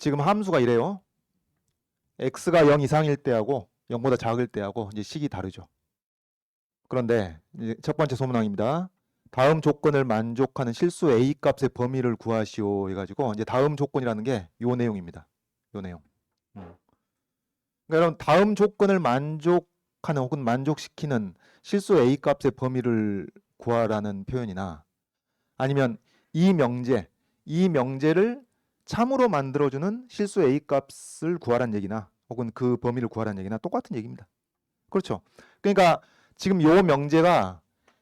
지금 함수가 이래요. x가 0 이상일 때하고 0보다 작을 때하고 이제 식이 다르죠. 그런데 이제 첫 번째 소문항입니다. 다음 조건을 만족하는 실수 a 값의 범위를 구하시오 해가지고 이제 다음 조건이라는 게 요 내용입니다. 요 내용. 그러니까 여러분 다음 조건을 만족하는 혹은 만족시키는 실수 a 값의 범위를 구하라는 표현이나 아니면 이 명제를 참으로 만들어주는 실수 a 값을 구하라는 얘기나 혹은 그 범위를 구하라는 얘기나 똑같은 얘기입니다. 그렇죠. 그러니까 지금 요 명제가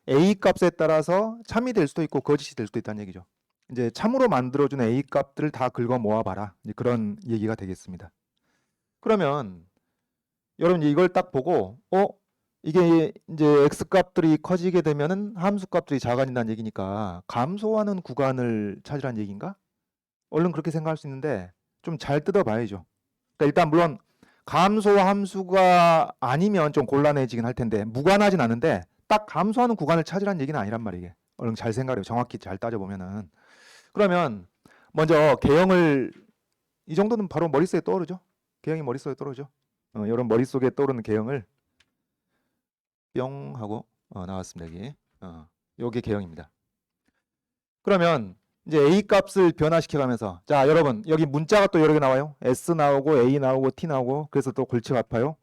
a 값에 따라서 참이 될 수도 있고 거짓이 될 수도 있다는 얘기죠. 이제 참으로 만들어주는 a 값들을 다 긁어 모아봐라. 이제 그런 얘기가 되겠습니다. 그러면 여러분 이걸 딱 보고 이게 이제 x 값들이 커지게 되면은 함수 값들이 작아진다는 얘기니까 감소하는 구간을 찾으라는 얘기인가? 얼른 그렇게 생각할 수 있는데 좀 잘 뜯어봐야죠. 그러니까 일단 물론 감소 함수가 아니면 좀 곤란해지긴 할 텐데 무관하진 않은데 딱 감소하는 구간을 찾으라는 얘기는 아니란 말이에요. 얼른 잘 생각해요. 정확히 잘 따져보면은. 그러면 먼저 개형을 이 정도는 바로 머릿속에 떠오르죠. 개형이 머릿속에 떠오르죠. 여러분 머릿속에 떠오르는 개형을 뿅 하고 나왔습니다. 여기. 요게 개형입니다. 그러면 이제 a 값을 변화시켜 가면서 자 여러분 여기 문자가 또 여러 개 나와요. s 나오고 a 나오고 t 나오고 그래서 또 골치가 아파요.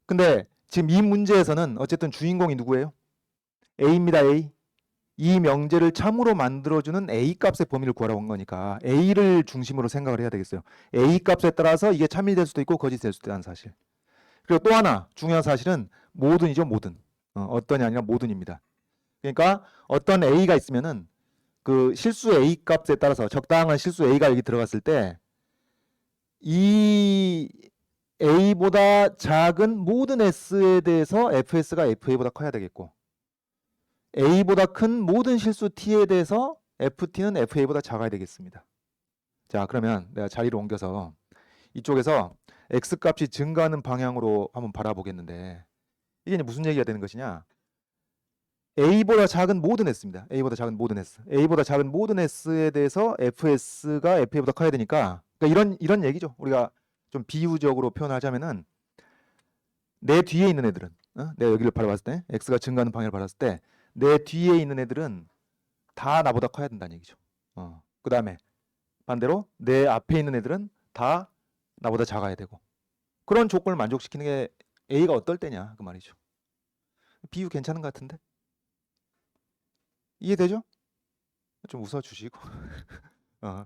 근데 지금 이 문제에서는 어쨌든 주인공이 누구예요? a입니다. a. 이 명제를 참으로 만들어주는 a 값의 범위를 구하라고 한 거니까 a를 중심으로 생각을 해야 되겠어요. a 값에 따라서 이게 참이 될 수도 있고 거짓이 될 수도 있다는 사실. 그리고 또 하나 중요한 사실은 모든이죠. 모든. 어떤이 아니라 모든입니다. 그러니까 어떤 a가 있으면은 그 실수 a 값에 따라서 적당한 실수 a가 여기 들어갔을 때 이 a보다 작은 모든 s에 대해서 fs가 fa보다 커야 되겠고 a보다 큰 모든 실수 t에 대해서 ft는 fa보다 작아야 되겠습니다. 자 그러면 내가 자리를 옮겨서 이쪽에서 x 값이 증가하는 방향으로 한번 바라보겠는데 이게 이제 무슨 얘기가 되는 것이냐? a보다 작은 모든 s입니다. a보다 작은 모든 s. a보다 작은 모든 s에 대해서 fs가 fa보다 커야 되니까 그러니까 이런 얘기죠. 우리가 좀 비유적으로 표현하자면은 내 뒤에 있는 애들은 내가 여기를 바라봤을 때 x가 증가하는 방향을 바라봤을 때 내 뒤에 있는 애들은 다 나보다 커야 된다는 얘기죠. 그 다음에 반대로 내 앞에 있는 애들은 다 나보다 작아야 되고 그런 조건을 만족시키는 게 a가 어떨 때냐 그 말이죠. 비유 괜찮은 것 같은데 이해되죠? 좀 웃어주시고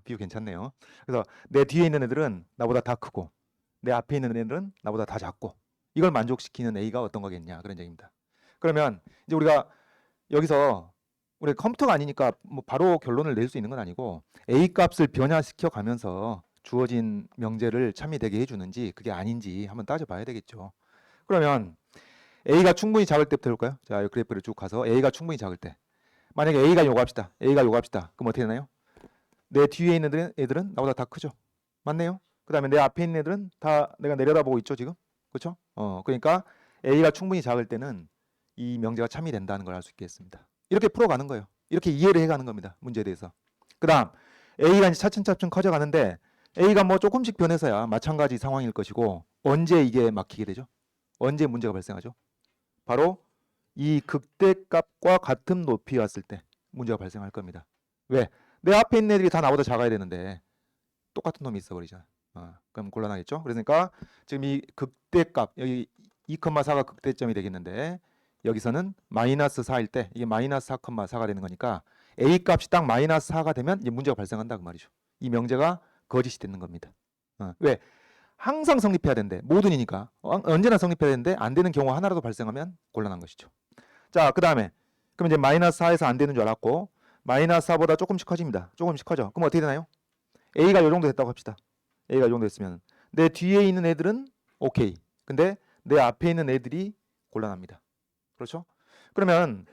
비유 괜찮네요. 그래서 내 뒤에 있는 애들은 나보다 다 크고 내 앞에 있는 애들은 나보다 다 작고 이걸 만족시키는 a가 어떤 거겠냐 그런 얘기입니다. 그러면 이제 우리가 여기서 우리 컴퓨터가 아니니까 뭐 바로 결론을 낼 수 있는 건 아니고 a 값을 변화시켜 가면서 주어진 명제를 참이 되게 해주는지 그게 아닌지 한번 따져봐야 되겠죠. 그러면 a가 충분히 작을 때부터 해볼까요? 자, 이 그래프를 쭉 가서 a가 충분히 작을 때 만약에 a가 요거 합시다. 그럼 어떻게 되나요? 내 뒤에 있는 애들은 나보다 다 크죠. 맞네요. 그 다음에 내 앞에 있는 애들은 다 내가 내려다보고 있죠 지금. 그렇죠? 그러니까 a가 충분히 작을 때는 이 명제가 참이 된다는 걸 알 수 있겠습니다. 이렇게 풀어가는 거예요. 이렇게 이해를 해가는 겁니다. 문제에 대해서. 그 다음 a가 이제 차츰차츰 커져가는데 a가 뭐 조금씩 변해서야 마찬가지 상황일 것이고 언제 이게 막히게 되죠? 언제 문제가 발생하죠? 바로 이 극대값과 같은 높이 왔을 때 문제가 발생할 겁니다. 왜? 내 앞에 있는 애들이 다 나보다 작아야 되는데 똑같은 놈이 있어 버리잖아. 그럼 곤란하겠죠? 그러니까 지금 이 극대값 여기 2,4가 극대점이 되겠는데 여기서는 마이너스 4일 때 이게 마이너스 4,4가 되는 거니까 a 값이 딱 마이너스 4가 되면 이제 문제가 발생한다 그 말이죠. 이 명제가 거짓이 되는 겁니다. 왜? 항상 성립해야 되는데 모든이니까 언제나 성립해야 되는데 안 되는 경우 하나라도 발생하면 곤란한 것이죠. 자, 그 다음에 그럼 이제 마이너스 4에서 안 되는 줄 알았고 마이너스 4보다 조금씩 커집니다. 조금씩 커져. 그럼 어떻게 되나요? a가 이 정도 됐다고 합시다. a가 이 정도 됐으면 내 뒤에 있는 애들은 오케이. 근데 내 앞에 있는 애들이 곤란합니다. 그렇죠? 그러면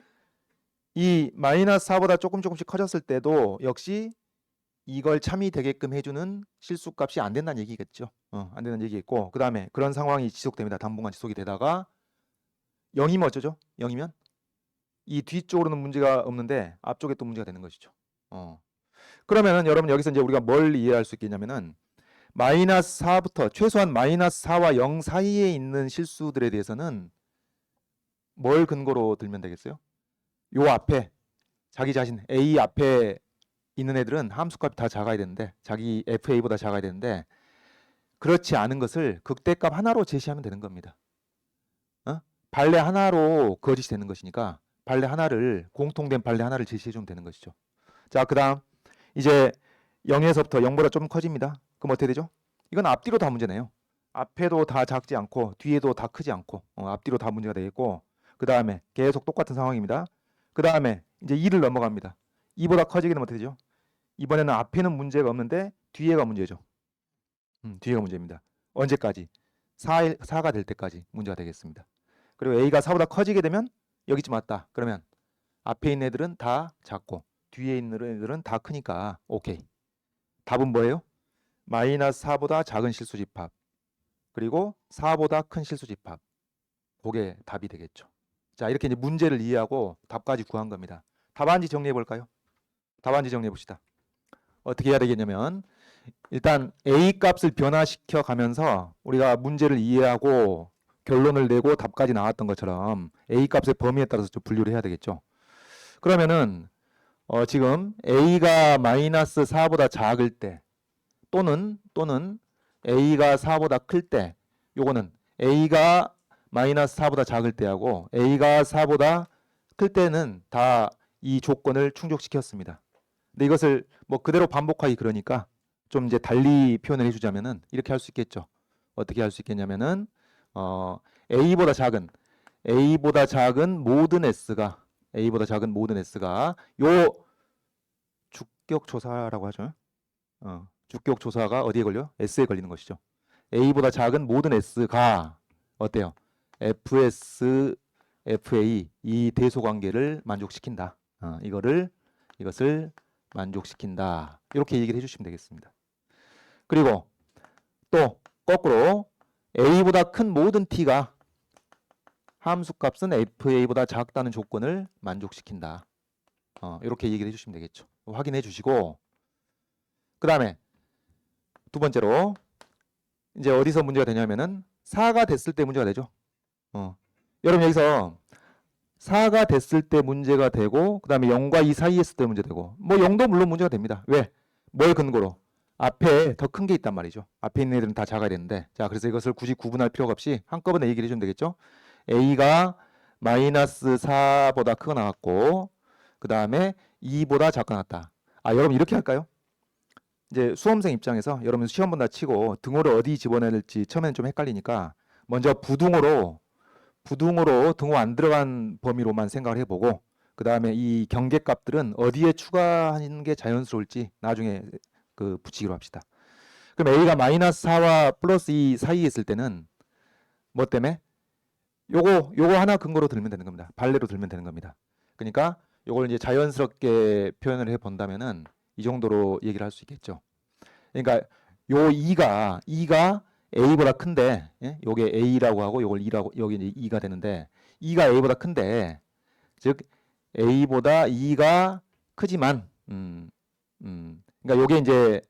이 마이너스 4보다 조금씩 커졌을 때도 역시 이걸 참이 되게끔 해주는 실수값이 안 된다는 얘기겠죠. 안 된다는 얘기겠고 그 다음에 그런 상황이 지속됩니다. 당분간 지속이 되다가 0이면 어쩌죠? 0이면 이 뒤쪽으로는 문제가 없는데 앞쪽에 또 문제가 되는 것이죠. 그러면은 여러분 여기서 이제 우리가 뭘 이해할 수 있겠냐면은 마이너스 4부터 최소한 마이너스 4와 0 사이에 있는 실수들에 대해서는 뭘 근거로 들면 되겠어요? 요 앞에 자기 자신 A 앞에 있는 애들은 함수값이 다 작아야 되는데 자기 FA보다 작아야 되는데 그렇지 않은 것을 극대값 하나로 제시하면 되는 겁니다. 발레 하나로 거짓이 되는 것이니까 발레 하나를 공통된 발레 하나를 제시해 주면 되는 것이죠. 자, 그다음 이제 0에서부터 0보다 좀 커집니다. 그럼 어떻게 되죠? 이건 앞뒤로 다 문제네요. 앞에도 다 작지 않고 뒤에도 다 크지 않고 앞뒤로 다 문제가 되겠고 그 다음에 계속 똑같은 상황입니다. 그 다음에 이제 2를 넘어갑니다. 2보다 커지게 되면 어떻게 되죠? 이번에는 앞에는 문제가 없는데 뒤에가 문제죠. 뒤에가 문제입니다. 언제까지? 4가 될 때까지 문제가 되겠습니다. 그리고 A가 4보다 커지게 되면 여기쯤 왔다. 그러면 앞에 있는 애들은 다 작고 뒤에 있는 애들은 다 크니까 오케이. 답은 뭐예요? 마이너스 4보다 작은 실수 집합 그리고 4보다 큰 실수 집합. 그게 답이 되겠죠. 자, 이렇게 이제 문제를 이해하고 답까지 구한 겁니다. 답안지 정리해 볼까요? 답안지 정리해 봅시다. 어떻게 해야 되겠냐면 일단 A 값을 변화시켜 가면서 우리가 문제를 이해하고 결론을 내고 답까지 나왔던 것처럼 A 값의 범위에 따라서 좀 분류를 해야 되겠죠. 그러면은 지금 A가 마이너스 4보다 작을 때 또는 A가 4보다 클 때 요거는 A가 마이너스 4보다 작을 때하고 A가 4보다 클 때는 다 이 조건을 충족시켰습니다. 근데 이것을 뭐 그대로 반복하기 그러니까 좀 이제 달리 표현을 해주자면은 이렇게 할 수 있겠죠. 어떻게 할 수 있겠냐면은 A보다 작은 모든 S가 요 주격 조사라고 하죠. 주격 조사가 어디에 걸려? S에 걸리는 것이죠. A보다 작은 모든 S가 어때요? FS, FA 이 대소 관계를 만족시킨다. 이것을 만족시킨다. 이렇게 얘기를 해주시면 되겠습니다. 그리고 또 거꾸로 A보다 큰 모든 T가 함수값은 FA보다 작다는 조건을 만족시킨다. 이렇게 얘기를 해주시면 되겠죠. 확인해 주시고 그 다음에 두 번째로 이제 어디서 문제가 되냐면은 4가 됐을 때 문제가 되죠. 여러분 여기서 4가 됐을 때 문제가 되고 그 다음에 0과 2 사이에 있을 때 문제되고 뭐 0도 물론 문제가 됩니다. 왜? 뭘 근거로? 앞에 더 큰 게 있단 말이죠. 앞에 있는 애들은 다 작아야 되는데 자 그래서 이것을 굳이 구분할 필요가 없이 한꺼번에 얘기를 해주면 되겠죠. A가 마이너스 4보다 크거 나왔고 그 다음에 2보다 작거 나왔다. 여러분 이렇게 할까요? 이제 수험생 입장에서 여러분 시험 본다 치고 등호를 어디 집어넣을지 처음에는 좀 헷갈리니까 먼저 부등호로 등호 안 들어간 범위로만 생각을 해보고 그 다음에 이 경계값들은 어디에 추가하는 게 자연스러울지 나중에 붙이기로 합시다. 그럼 A가 마이너스 4와 플러스 2 사이에 있을 때는 뭐 때문에? 요거 하나 근거로 들면 되는 겁니다. 발레로 들면 되는 겁니다. 그러니까 요걸 이제 자연스럽게 표현을 해 본다면은 이 정도로 얘기를 할 수 있겠죠. 그러니까 요 2가 A보다 큰데, 예? 요게 A라고 하고 요걸 2라고 여기 이제 2가 되는데 2가 A보다 큰데 즉 A보다 2가 크지만 그러니까 요게 이제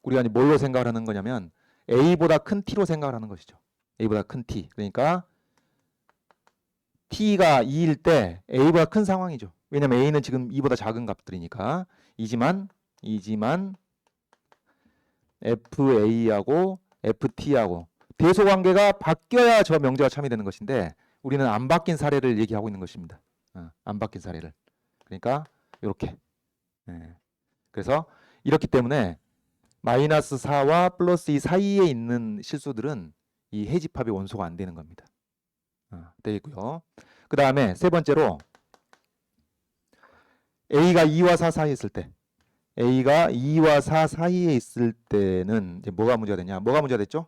우리가 이제 뭘로 생각을 하는 거냐면 A보다 큰 T로 생각을 하는 것이죠. A보다 큰 T. 그러니까 T가 2일 때 A보다 큰 상황이죠. 왜냐면 A는 지금 2보다 작은 값들이니까. 이지만 FA하고 FT하고 대소 관계가 바뀌어야 저 명제가 참여되는 것인데 우리는 안 바뀐 사례를 얘기하고 있는 것입니다. 안 바뀐 사례를. 그러니까 이렇게. 그래서 이렇기 때문에 마이너스 4와 플러스 2 사이에 있는 실수들은 이 해집합의 원소가 안 되는 겁니다. 되겠고요. 그 다음에 세 번째로 A가 2와 4 사이에 있을 때 A가 2와 4 사이에 있을 때는 이제 뭐가 문제가 되냐? 뭐가 문제가 됐죠?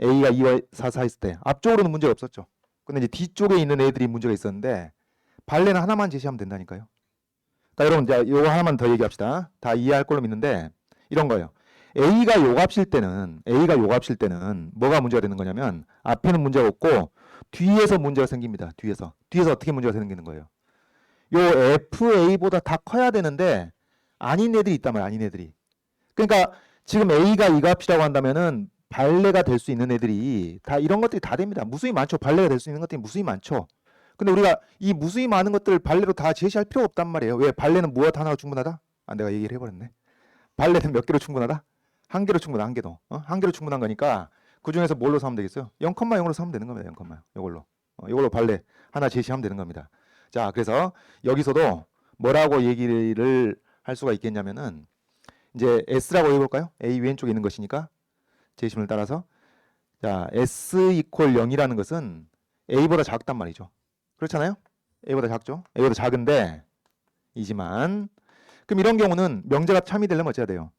A가 2와 4 사이에 있을 때 앞쪽으로는 문제가 없었죠. 근데 이제 뒤쪽에 있는 애들이 문제가 있었는데 발레는 하나만 제시하면 된다니까요. 그러니까 여러분 이제 이거 하나만 더 얘기합시다. 다 이해할 걸로 믿는데 이런 거예요. A가 요값일 때는 뭐가 문제가 되는 거냐면 앞에는 문제가 없고 뒤에서 문제가 생깁니다. 뒤에서 어떻게 문제가 생기는 거예요? 요 FA보다 다 커야 되는데 아닌 애들이 있단 말이야. 아닌 애들이. 그러니까 지금 A가 이 값이라고 한다면은 발레가 될 수 있는 애들이 다 이런 것들이 다 됩니다. 무수히 많죠. 발레가 될 수 있는 것들이 무수히 많죠. 근데 우리가 이 무수히 많은 것들을 발레로 다 제시할 필요가 없단 말이에요. 왜? 발레는 무엇 하나로 충분하다? 아, 내가 얘기를 해버렸네. 발레는 몇 개로 충분하다? 한 개로 충분하다. 한 개도. 한 개로 충분한 거니까 그 중에서 뭘로 삼으면 되겠어요? 0,0로 삼으면 되는 겁니다. 0,0. 이걸로. 이걸로 발레 하나 제시하면 되는 겁니다. 자, 그래서 여기서도 뭐라고 얘기를 할 수가 있겠냐면은 이제 S라고 해볼까요? A 왼쪽에 있는 것이니까 제시문을 따라서 자, S 이퀄 0이라는 것은 A보다 작단 말이죠. 그렇잖아요? A보다 작죠? A보다 작은데 이지만 그럼 이런 경우는 명제가 참이 되려면 어찌해야 돼요?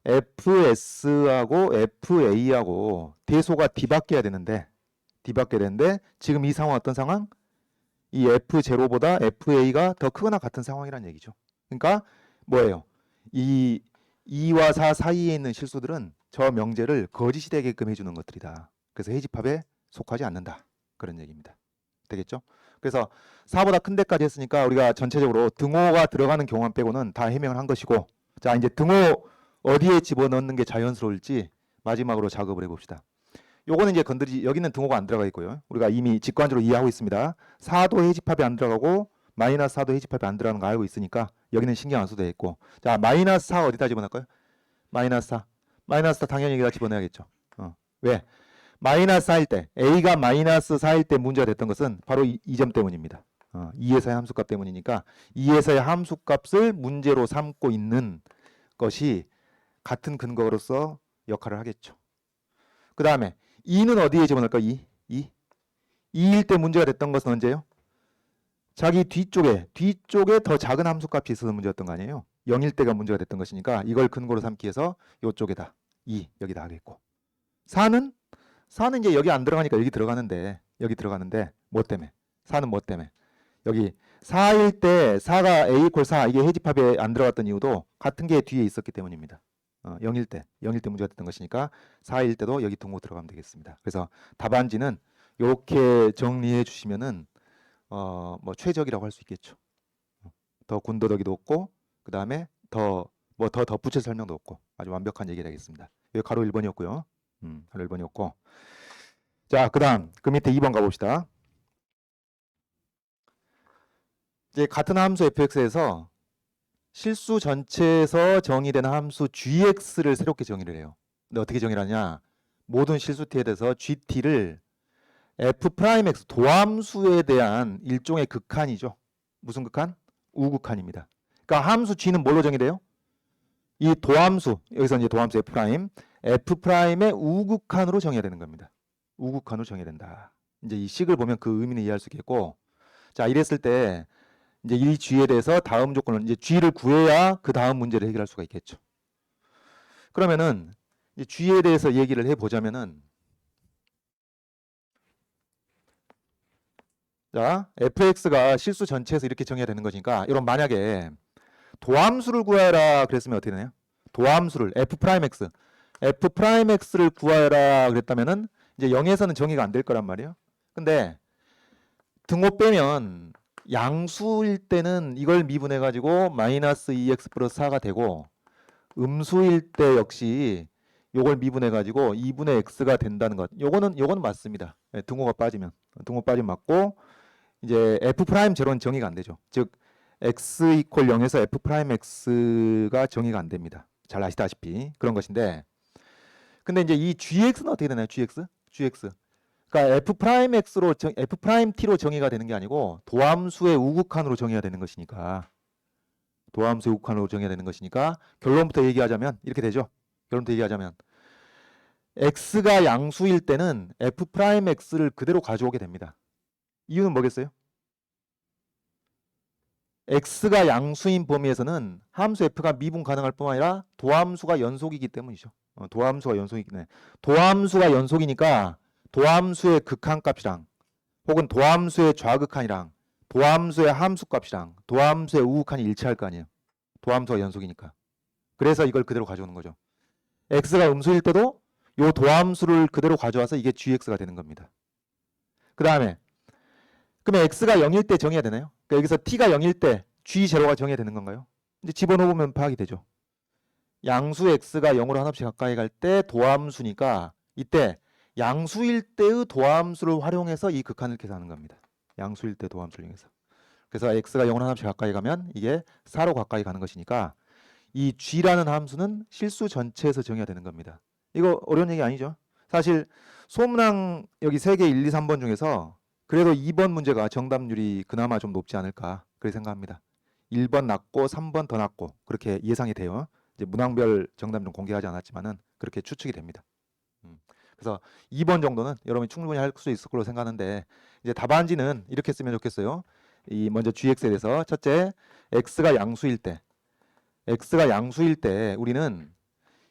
FS하고 FA하고 대소가 뒤바뀌어야 되는데 지금 이 상황 어떤 상황? 이 F0보다 FA가 더 크거나 같은 상황이라는 얘기죠. 그러니까 뭐예요? 이 2와 4 사이에 있는 실수들은 저 명제를 거짓이 되게끔 해주는 것들이다. 그래서 해집합에 속하지 않는다. 그런 얘기입니다. 되겠죠? 그래서 4보다 큰 데까지 했으니까 우리가 전체적으로 등호가 들어가는 경우만 빼고는 다 해명을 한 것이고, 자, 이제 등호 어디에 집어넣는 게 자연스러울지 마지막으로 작업을 해봅시다. 요거는 이제 여기는 등호가 안 들어가 있고요. 우리가 이미 직관적으로 이해하고 있습니다. 4도 해집합이 안 들어가고 마이너스 4도 해집합이 안 들어가는 거 알고 있으니까 여기는 신경 안 써도 되겠고, 자, 마이너스 4 어디다 집어넣을까요? 마이너스 4. 마이너스 4 당연히 여기다 집어넣어야겠죠. 왜? 마이너스 4일 때, A가 마이너스 4일 때 문제가 됐던 것은 바로 이 점 때문입니다. 2에서의 함수값 때문이니까 2에서의 함수값을 문제로 삼고 있는 것이 같은 근거로서 역할을 하겠죠. 그 다음에 2는 어디에 집어넣을까? 2일 때 문제가 됐던 것은 언제예요? 자기 뒤쪽에 더 작은 함수값이 있어서 문제였던 거 아니에요? 0일 때가 문제가 됐던 것이니까 이걸 근거로 삼기 위해서 이쪽에다 2 여기다 하겠고, 4는 이제 여기 안 들어가니까 여기 들어가는데 뭐 때문에? 4는 뭐 때문에? 여기 4일 때 4가 A 이퀄 4 이게 해집합에 안 들어갔던 이유도 같은 게 뒤에 있었기 때문입니다. 0일 때 문제가 됐던 것이니까 4일 때도 여기 등호 들어가면 되겠습니다. 그래서 답안지는 이렇게 정리해 주시면은 뭐 최적이라고 할 수 있겠죠. 더 군더더기도 없고 그 다음에 더 덧붙여 설명도 없고 아주 완벽한 얘기가 되겠습니다. 여기 가로 1번이었고요. 가로 1번이었고, 자, 그 다음 그 밑에 2번 가봅시다. 이제 같은 함수 fx에서 실수 전체에서 정의되는 함수 gx를 새롭게 정의를 해요. 근데 어떻게 정의를 하냐? 모든 실수t에 대해서 gt를 f'x 도함수에 대한 일종의 극한이죠. 무슨 극한? 우극한입니다. 그러니까 함수 g는 뭘로 정의돼요? 이 도함수, 여기서 이제 도함수 f'의 우극한으로 정의해야 되는 겁니다. 우극한으로 정의해야 된다. 이제 이 식을 보면 그 의미는 이해할 수 있겠고, 자, 이랬을 때 이제 이 g에 대해서 다음 조건을 이제 g를 구해야 그 다음 문제를 해결할 수가 있겠죠. 그러면은 이제 g에 대해서 얘기를 해보자면은, 자, fx가 실수 전체에서 이렇게 정의가 되는 것이니까, 이런 만약에 도함수를 구하라 그랬으면 어떻게 되나요? 도함수를 f'x를 구하라 그랬다면은 이제 0에서는 정의가 안 될 거란 말이에요. 근데 등호 빼면 양수일 때는 이걸 미분해 가지고 마이너스 2x 플러스 4가 되고, 음수일 때 역시 요걸 미분해 가지고 2분의 x가 된다는 것. 요거는 맞습니다. 네, 등호가 빠지면 맞고, 이제 f'0는 정의가 안 되죠. 즉 x 이퀄 0에서 f'x가 정의가 안 됩니다. 잘 아시다시피 그런 것인데, 근데 이제 이 gx는 어떻게 되나요? gx. 그러니까 f't로 정의가 되는 게 아니고 도함수의 우극한으로 정의가 되는 것이니까, 결론부터 얘기하자면 이렇게 되죠. x가 양수일 때는 f'x를 그대로 가져오게 됩니다. 이유는 뭐겠어요? x가 양수인 범위에서는 함수 f가 미분 가능할 뿐만 아니라 도함수가 연속이기 때문이죠. 도함수가 연속이니까 도함수의 극한값이랑 혹은 도함수의 좌극한이랑 도함수의 함수값이랑 도함수의 우극한이 일치할 거 아니에요. 도함수가 연속이니까. 그래서 이걸 그대로 가져오는 거죠. x가 음수일 때도 이 도함수를 그대로 가져와서 이게 gx가 되는 겁니다. 그 다음에 그러면 x가 0일 때 정의해야 되나요? 그러니까 여기서 t가 0일 때 g0가 정의해야 되는 건가요? 이제 집어넣으면 파악이 되죠. 양수 x가 0으로 한없이 가까이 갈 때 도함수니까 이때 양수일 때의 도함수를 활용해서 이 극한을 계산하는 겁니다. 양수일 때 도함수를 이용해서. 그래서 x가 0으로 한없이 가까이 가면 이게 4로 가까이 가는 것이니까 이 g라는 함수는 실수 전체에서 정의가 되는 겁니다. 이거 어려운 얘기 아니죠? 사실 소문항 여기 3개 1, 2, 3번 중에서 그래도 2번 문제가 정답률이 그나마 좀 높지 않을까 그렇게 생각합니다. 1번 낮고 3번 더 낮고 그렇게 예상이 돼요. 이제 문항별 정답률은 공개하지 않았지만은 그렇게 추측이 됩니다. 그래서 2번 정도는 여러분이 충분히 할 수 있을 걸로 생각하는데 이제 답안지는 이렇게 쓰면 좋겠어요. 이 먼저 gx에 대해서 첫째 x가 양수일 때 우리는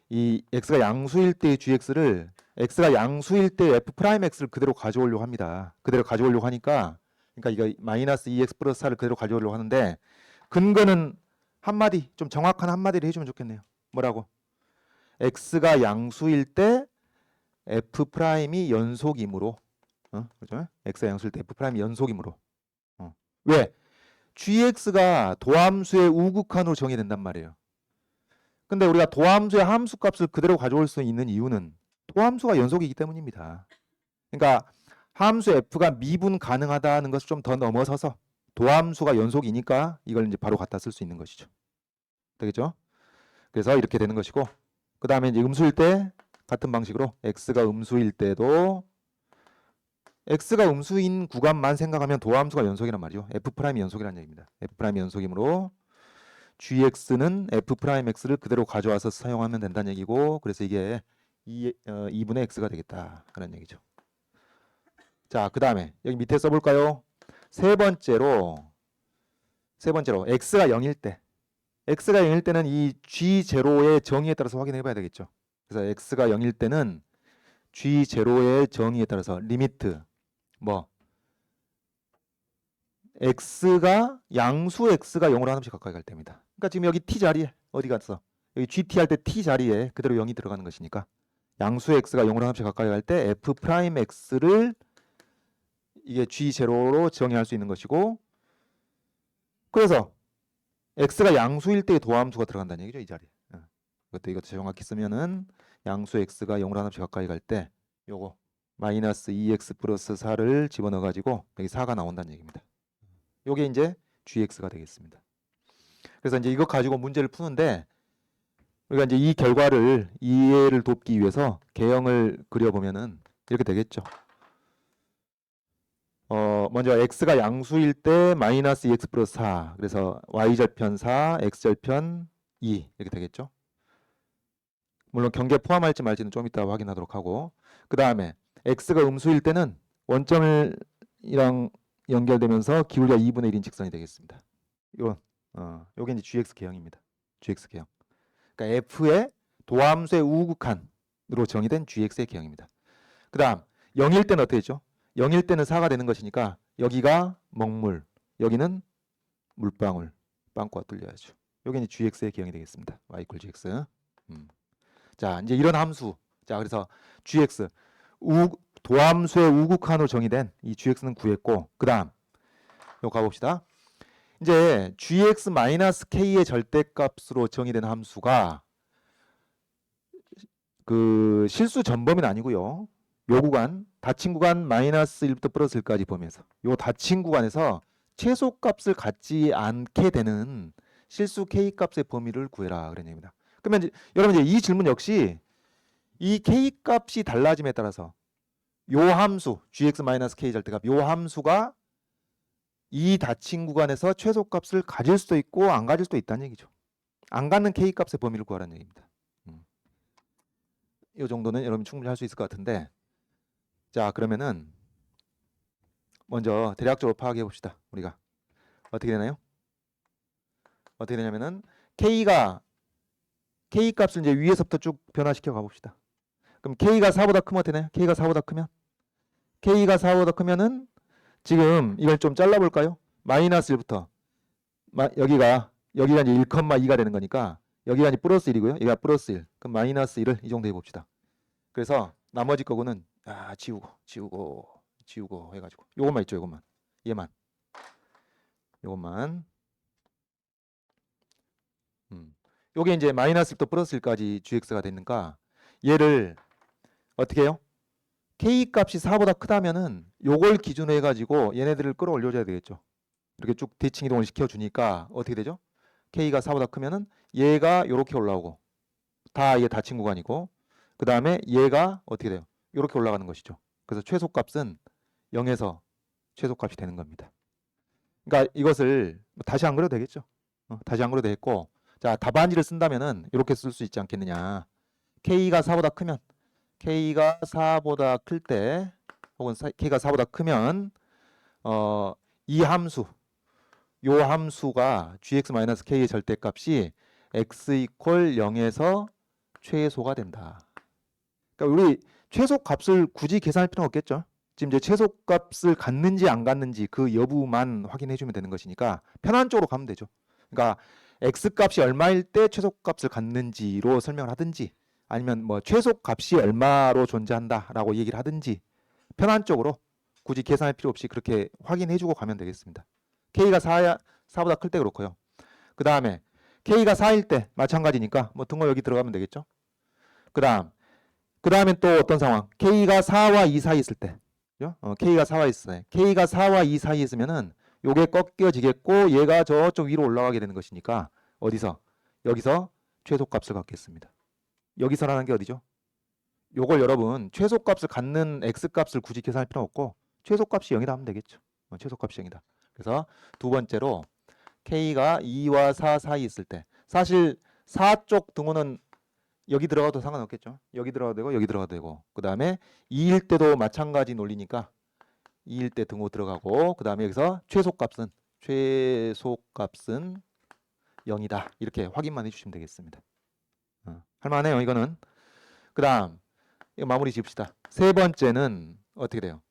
이 x가 양수일 때의 gx를 x가 양수일 때 f 프라임 x를 그대로 가져오려고 합니다. 그대로 가져오려고 하니까 그러니까 이거 마이너스 2x 플러스 4를 그대로 가져오려고 하는데 근거는 한마디 좀 정확한 한마디를 해주면 좋겠네요. 뭐라고? x가 양수일 때 f 프라임이 연속이므로 그죠? x가 양수일 때 f 프라임이 연속이므로 왜? gx가 도함수의 우극한으로 정의된단 말이에요. 근데 우리가 도함수의 함수값을 그대로 가져올 수 있는 이유는 도함수가 연속이기 때문입니다. 그러니까 함수 f가 미분 가능하다는 것을 좀 더 넘어서서 도함수가 연속이니까 이걸 이제 바로 갖다 쓸 수 있는 것이죠. 되겠죠? 그래서 이렇게 되는 것이고 그 다음에 이제 음수일 때 같은 방식으로 x가 음수일 때도 x가 음수인 구간만 생각하면 도함수가 연속이란 말이죠. f' 연속이라는 얘기입니다. f' 연속이므로 gx는 f'x를 그대로 가져와서 사용하면 된다는 얘기고 그래서 이게 2분의 x가 되겠다 하는 얘기죠. 자, 그 다음에 여기 밑에 써볼까요? 세 번째로 x가 0일 때는 이 g0의 정의에 따라서 확인해 봐야 되겠죠. 그래서 x가 0일 때는 g0의 정의에 따라서 리미트 양수 x가 0으로 한없이 가까이 갈 때입니다. 그러니까 지금 여기 t 자리에 어디 갔어? 여기 gt 할 때 t 자리에 그대로 0이 들어가는 것이니까 양수 x가 0으로 한없이 가까이 갈 때 f'x를 이게 g0로 정의할 수 있는 것이고 그래서 x가 양수일 때의 도함수가 들어간다는 얘기죠. 이 자리에. 이것도 정확히 쓰면은 양수 x가 0으로 한없이 가까이 갈 때 요거 마이너스 2x 플러스 4를 집어넣어 가지고 여기 4가 나온다는 얘기입니다. 요게 이제 gx가 되겠습니다. 그래서 이제 이거 가지고 문제를 푸는데 우리가 이제 이 결과를 이해를 돕기 위해서 개형을 그려보면은 이렇게 되겠죠. 먼저 x가 양수일 때 마이너스 2x 플러스 4 그래서 y절편 4 x절편 2 이렇게 되겠죠. 물론 경계 포함할지 말지는 좀 이따 확인하도록 하고 그 다음에 x가 음수일 때는 원점이랑 연결되면서 기울기가 2분의 1인 직선이 되겠습니다. 요게 이제 gx 개형입니다. gx 개형. 그러니까 f의 도함수의 우극한으로 정의된 gx의 개형입니다. 그 다음 0일 때는 어떻게 했죠? 0일 때는 4가 되는 것이니까 여기가 먹물, 여기는 물방울, 빵꾸가 뚫려야죠. 요게 이제 gx의 개형이 되겠습니다. y equal gx. 자, 이제 이런 함수. 자, 그래서 gx 도함수의 우극한으로 정의된 이 gx는 구했고 그 다음 요 가봅시다. 이제 gx-k의 절대값으로 정의된 함수가 그 실수 전범위는 아니고요. 요 구간 닫힌 구간 마이너스 1부터 플러스 1까지 범위에서 요 닫힌 구간에서 최소값을 갖지 않게 되는 실수 k값의 범위를 구해라 그런 얘기입니다. 그러면 이제, 여러분 이제 이 질문 역시 이 k값이 달라짐에 따라서 요 함수 gx-k 절대값 요 함수가 이 닫힌 구간에서 최소값을 가질 수도 있고 안 가질 수도 있다는 얘기죠. 안 갖는 k값의 범위를 구하라는 얘기입니다. 이 정도는 여러분 충분히 할 수 있을 것 같은데 자 그러면은 먼저 대략적으로 파악해 봅시다. 우리가 어떻게 되나요? 어떻게 되냐면은 k 값을 이제 위에서부터 쭉 변화시켜 가봅시다. 그럼 k가 4보다 크면 어떻게 되나요? k가 4보다 크면은 지금 이걸 좀 잘라볼까요? 마이너스 1부터 여기가 이제 1,2가 되는 거니까 여기가 이제 플러스 1이고요. 여기가 플러스 1. 그럼 마이너스 1을 이 정도 해봅시다. 그래서 나머지 거고는 지우고 해가지고 요것만 있죠. 요것만 요게 이제 마이너스부터 플러스 1까지 gx가 되니까 얘를 어떻게 해요? k 값이 4보다 크다면은 요걸 기준으로 해가지고 얘네들을 끌어올려줘야 되겠죠. 이렇게 쭉 대칭 이동을 시켜주니까 어떻게 되죠? k가 4보다 크면은 얘가 요렇게 올라오고 다 얘 닫힌 구간이고 그 다음에 얘가 어떻게 돼요? 요렇게 올라가는 것이죠. 그래서 최소값은 0에서 최소값이 되는 겁니다. 그러니까 이것을 다시 안 그려도 되겠죠. 다시 안 그려도 되겠고 자 답안지를 쓴다면은 이렇게 쓸 수 있지 않겠느냐. k가 4보다 크면 k가 4보다 클 때 혹은 k가 4보다 크면 이 함수 요 함수가 gx-k의 절대값이 x 이퀄 0에서 최소가 된다. 그러니까 우리 최소값을 굳이 계산할 필요는 없겠죠. 지금 이제 최소값을 갖는지 안 갖는지 그 여부만 확인해 주면 되는 것이니까 편한 쪽으로 가면 되죠. 그러니까 x값이 얼마일 때 최소값을 갖는지로 설명을 하든지 아니면 뭐 최소값이 얼마로 존재한다라고 얘기를 하든지 편한 쪽으로 굳이 계산할 필요 없이 그렇게 확인해 주고 가면 되겠습니다. k가 4보다 클 때 그렇고요. 그 다음에 k가 4일 때 마찬가지니까 뭐 등호 여기 들어가면 되겠죠. 그 다음엔 또 어떤 상황? k가 4와 2 사이 있을 때 k가 4와 2 사이 k가 4와 2 사이 있으면은 요게 꺾여지겠고 얘가 저쪽 위로 올라가게 되는 것이니까 어디서? 여기서 최소값을 갖겠습니다. 여기서라는 게 어디죠? 요걸 여러분 최소값을 갖는 x값을 굳이 계산할 필요 없고 최소값이 0이다 하면 되겠죠. 최소값이 0이다. 그래서 두 번째로 k가 2와 4 사이 있을 때 사실 4 쪽 등호는 여기 들어가도 상관없겠죠. 여기 들어가도 되고 여기 들어가도 되고 그 다음에 2일 때도 마찬가지 논리니까 2일 때 등호 들어가고 그 다음에 여기서 최소값은 0이다 이렇게 확인만 해주시면 되겠습니다. 할만해요 이거는. 그 다음 이거 마무리 지읍시다. 세 번째는 어떻게 돼요?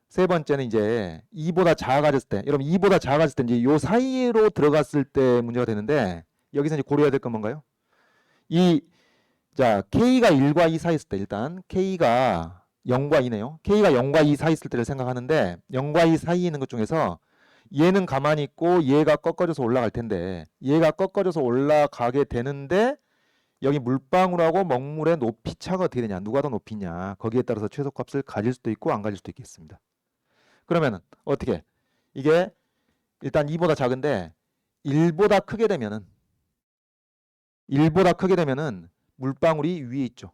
세 번째는 이제 2보다 작아졌을 때 여러분 2보다 작아졌을 때 이제 요 사이로 들어갔을 때 문제가 되는데 여기서 이제 고려해야 될 건 뭔가요? 자 k가 1과 2 사이 있을 때 일단 k가 0과 2네요. k가 0과 2 사이 있을 때를 생각하는데 0과 2 사이에 있는 것 중에서 얘는 가만히 있고 얘가 꺾어져서 올라갈 텐데 얘가 꺾어져서 올라가게 되는데 여기 물방울하고 먹물의 높이 차가 어떻게 되냐 누가 더 높이냐 거기에 따라서 최소값을 가질 수도 있고 안 가질 수도 있겠습니다. 그러면 어떻게 이게 일단 2보다 작은데 1보다 크게 되면은 물방울이 위에 있죠.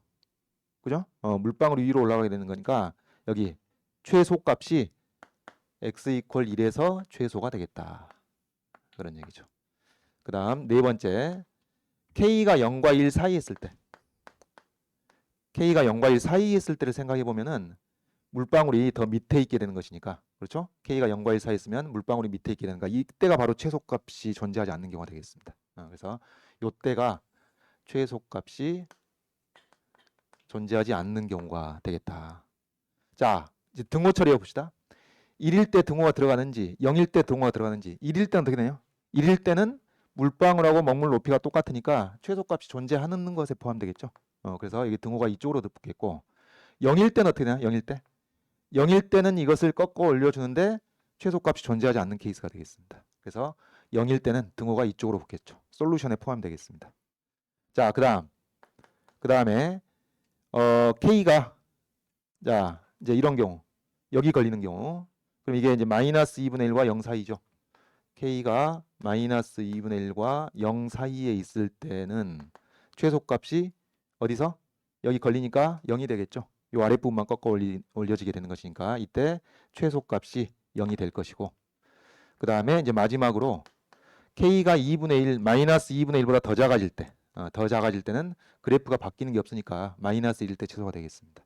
그죠? 물방울이 위로 올라가게 되는 거니까 여기 최소값이 x 이퀄 1에서 최소가 되겠다. 그런 얘기죠. 그 다음 네 번째 k가 0과 1 사이에 있을 때 k가 0과 1 사이에 있을 때를 생각해 보면은 물방울이 더 밑에 있게 되는 것이니까 그렇죠? k가 0과 1 사이에 있으면 물방울이 밑에 있게 되는 거니까 이때가 바로 최소값이 존재하지 않는 경우가 되겠습니다. 그래서 이때가 최소값이 존재하지 않는 경우가 되겠다. 자, 이제 등호 처리해 봅시다. 1일 때 등호가 들어가는지 0일 때 등호가 들어가는지 1일 때는 어떻게 되나요? 1일 때는 물방울하고 먹물 높이가 똑같으니까 최소값이 존재하는 것에 포함되겠죠. 그래서 이게 등호가 이쪽으로 붙겠고 0일 때는 어떻게 되나요? 0일 때? 0일 때는 이것을 꺾어 올려주는데 최소값이 존재하지 않는 케이스가 되겠습니다. 그래서 0일 때는 등호가 이쪽으로 붙겠죠. 솔루션에 포함되겠습니다. 자, 그 다음에 k가 자 이제 이런 경우 여기 걸리는 경우 그럼 이게 이제 마이너스 2분의 1과 0 사이죠. k가 마이너스 2분의 1과 0 사이에 있을 때는 최소값이 어디서? 여기 걸리니까 0이 되겠죠. 이 아랫부분만 꺾어 올려지게 되는 것이니까 이때 최소값이 0이 될 것이고 그 다음에 이제 마지막으로 k가 2분의 1, 마이너스 2분의 1보다 더 작아질 때 더 작아질 때는 그래프가 바뀌는 게 없으니까 마이너스 1일 때 최소가 되겠습니다.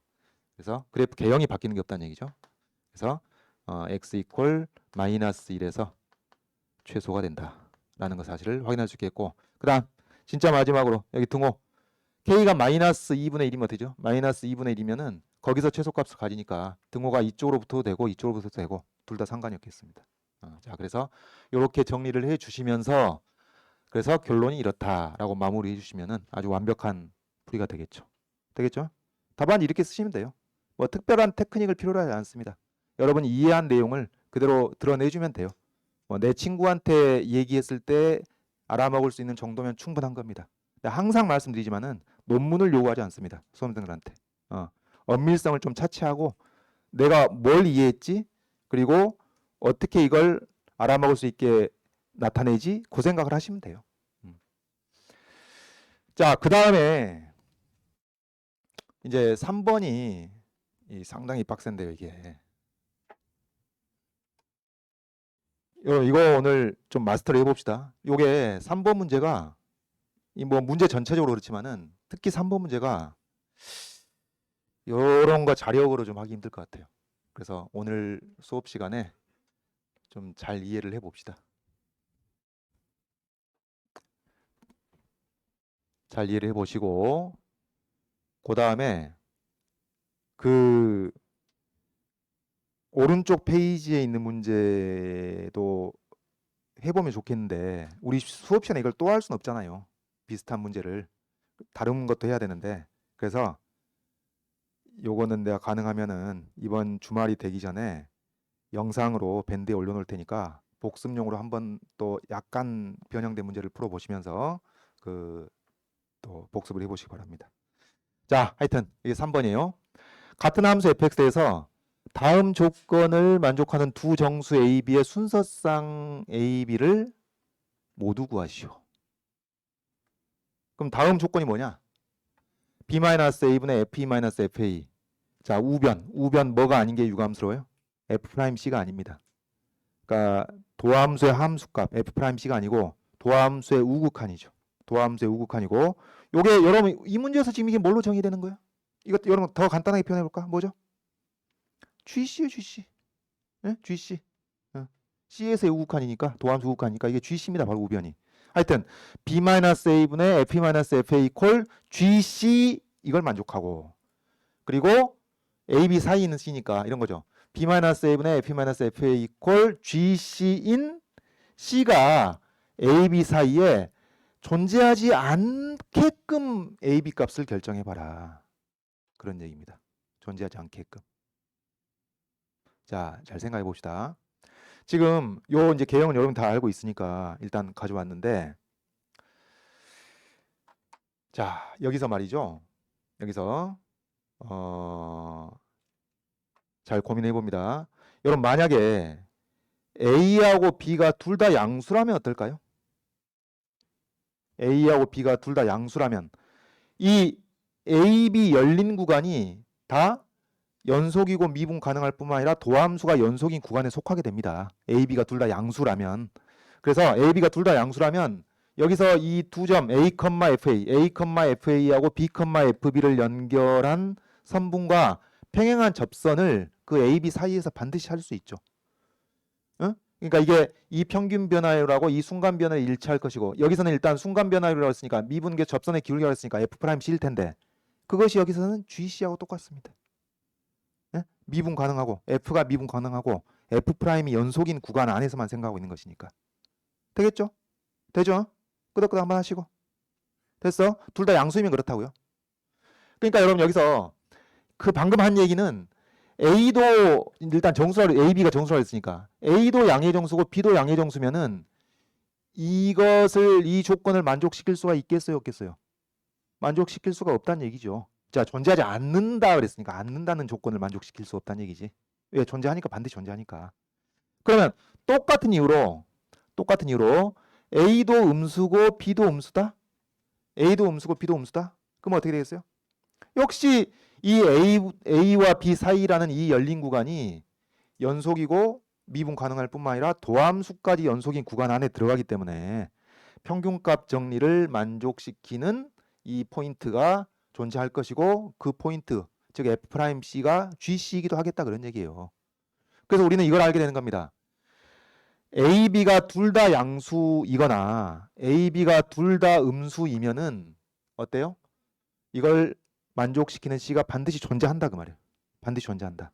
그래서 그래프 개형이 바뀌는 게 없다는 얘기죠. 그래서 x 이퀄 마이너스 1에서 최소가 된다라는 것 사실을 확인할 수 있겠고 그 다음 진짜 마지막으로 여기 등호 k가 마이너스 2분의 1이면 되죠. 마이너스 2분의 1이면은 거기서 최소값을 가지니까 등호가 이쪽으로 붙어도 되고 이쪽으로 붙어도 되고 둘 다 상관이 없겠습니다. 자 그래서 이렇게 정리를 해 주시면서 그래서 결론이 이렇다라고 마무리해 주시면은 아주 완벽한 풀이가 되겠죠. 되겠죠? 답안 이렇게 쓰시면 돼요. 뭐 특별한 테크닉을 필요로 하지 않습니다. 여러분이 이해한 내용을 그대로 드러내주면 돼요. 내 친구한테 얘기했을 때 알아먹을 수 있는 정도면 충분한 겁니다. 항상 말씀드리지만은 논문을 요구하지 않습니다. 수험생들한테. 엄밀성을 좀 차치하고 내가 뭘 이해했지? 그리고 어떻게 이걸 알아먹을 수 있게 나타내지? 그 생각을 하시면 돼요. 자, 그 다음에 이제 3번이 상당히 빡센데요, 이게. 이거 오늘 좀 마스터를 해봅시다. 요게 3번 문제가 뭐 문제 전체적으로 그렇지만은 특히 3번 문제가 요런 거 자력으로 좀 하기 힘들 것 같아요. 그래서 오늘 수업 시간에 좀 잘 이해를 해봅시다. 잘 이해를 해보시고 그 다음에 그 오른쪽 페이지에 있는 문제도 해보면 좋겠는데 우리 수업 시간에 이걸 또 할 수는 없잖아요. 비슷한 문제를 다른 것도 해야 되는데 그래서 요거는 내가 가능하면은 이번 주말이 되기 전에 영상으로 밴드에 올려놓을 테니까 복습용으로 한번 또 약간 변형된 문제를 풀어보시면서 또 복습을 해보시기 바랍니다. 자, 하여튼 이게 3번이에요. 같은 함수 fx에서 다음 조건을 만족하는 두 정수 a, b의 순서상 a, b를 모두 구하시오. 그럼 다음 조건이 뭐냐? b-a분의 f-fa. 자, 우변 뭐가 아닌 게 유감스러워요? f'c가 아닙니다. 그러니까 도함수의 함수값 f'c가 아니고 도함수의 우극한이죠. 도함수의 우극한이고 요게 여러분 이 문제에서 지금 이게 뭘로 정의되는 거예요? 이거 여러분 더 간단하게 표현해 볼까? 뭐죠? GC예요, GC. 네? GC. C에서의 우극한이니까 도함수 우극한이니까 이게 GC입니다. 바로 우변이. 하여튼 b-a분의 f-fa 콜 GC 이걸 만족하고 그리고 AB 사이에 있는 C니까 이런 거죠. b-a분의 f-fa 콜 GC인 C가 AB 사이에 존재하지 않게끔 AB 값을 결정해봐라. 그런 얘기입니다. 존재하지 않게끔. 자, 잘 생각해 봅시다. 지금 요 이제 개형은 여러분 다 알고 있으니까 일단 가져왔는데 자, 여기서 말이죠. 여기서 잘 고민해 봅니다. 여러분 만약에 A하고 B가 둘 다 양수라면 어떨까요? A하고 B가 둘 다 양수라면 이 A, B 열린 구간이 다 연속이고 미분 가능할 뿐만 아니라 도함수가 연속인 구간에 속하게 됩니다. A, B가 둘 다 양수라면. 그래서 A, B가 둘 다 양수라면 여기서 이 두 점 A, FA, A, FA하고 B, FB를 연결한 선분과 평행한 접선을 그 A, B 사이에서 반드시 할 수 있죠. 그러니까 이게 이 평균 변화율하고 이 순간 변화를 일치할 것이고 여기서는 일단 순간 변화율이라고 했으니까 미분계 접선의 기울기라고 했으니까 F'C일 텐데 그것이 여기서는 GC하고 똑같습니다. 미분 가능하고 F가 미분 가능하고 F'이 연속인 구간 안에서만 생각하고 있는 것이니까 되겠죠? 되죠? 끄덕끄덕 한번 하시고 됐어? 둘 다 양수이면 그렇다고요. 그러니까 여러분 여기서 그 방금 한 얘기는 A도 일단 정수라 A, B가 정수라 했으니까 A도 양의 정수고 B도 양의 정수면은 이 조건을 만족시킬 수가 있겠어요, 없겠어요? 만족시킬 수가 없다는 얘기죠. 자, 존재하지 않는다 그랬으니까 않는다는 조건을 만족시킬 수 없다는 얘기지. 왜? 존재하니까 반드시 존재하니까. 그러면 똑같은 이유로 A도 음수고 B도 음수다? A도 음수고 B도 음수다? 그럼 어떻게 되겠어요? 역시 이 A와 B 사이라는 이 열린 구간이 연속이고 미분 가능할 뿐만 아니라 도함수까지 연속인 구간 안에 들어가기 때문에 평균값 정리를 만족시키는 이 포인트가 존재할 것이고 그 포인트, 즉 F'C가 GC이기도 하겠다 그런 얘기예요. 그래서 우리는 이걸 알게 되는 겁니다. A, B가 둘 다 양수이거나 A, B가 둘 다 음수이면은 어때요? 이걸 만족시키는 C가 반드시 존재한다 그 말이에요. 반드시 존재한다.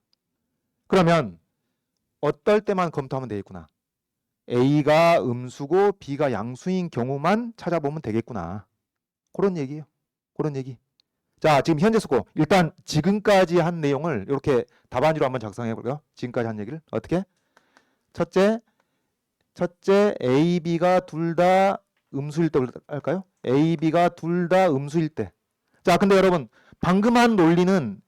그러면 어떨 때만 검토하면 되겠구나. A가 음수고 B가 양수인 경우만 찾아보면 되겠구나. 그런 얘기예요. 그런 얘기. 자, 지금 현재 수고. 일단 지금까지 한 내용을 이렇게 답안지로 한번 작성해 볼까요? 지금까지 한 얘기를 어떻게? 첫째 A, B가 둘 다 음수일 때 할까요? A, B가 둘 다 음수일 때. 자, 근데 여러분 방금 한 논리는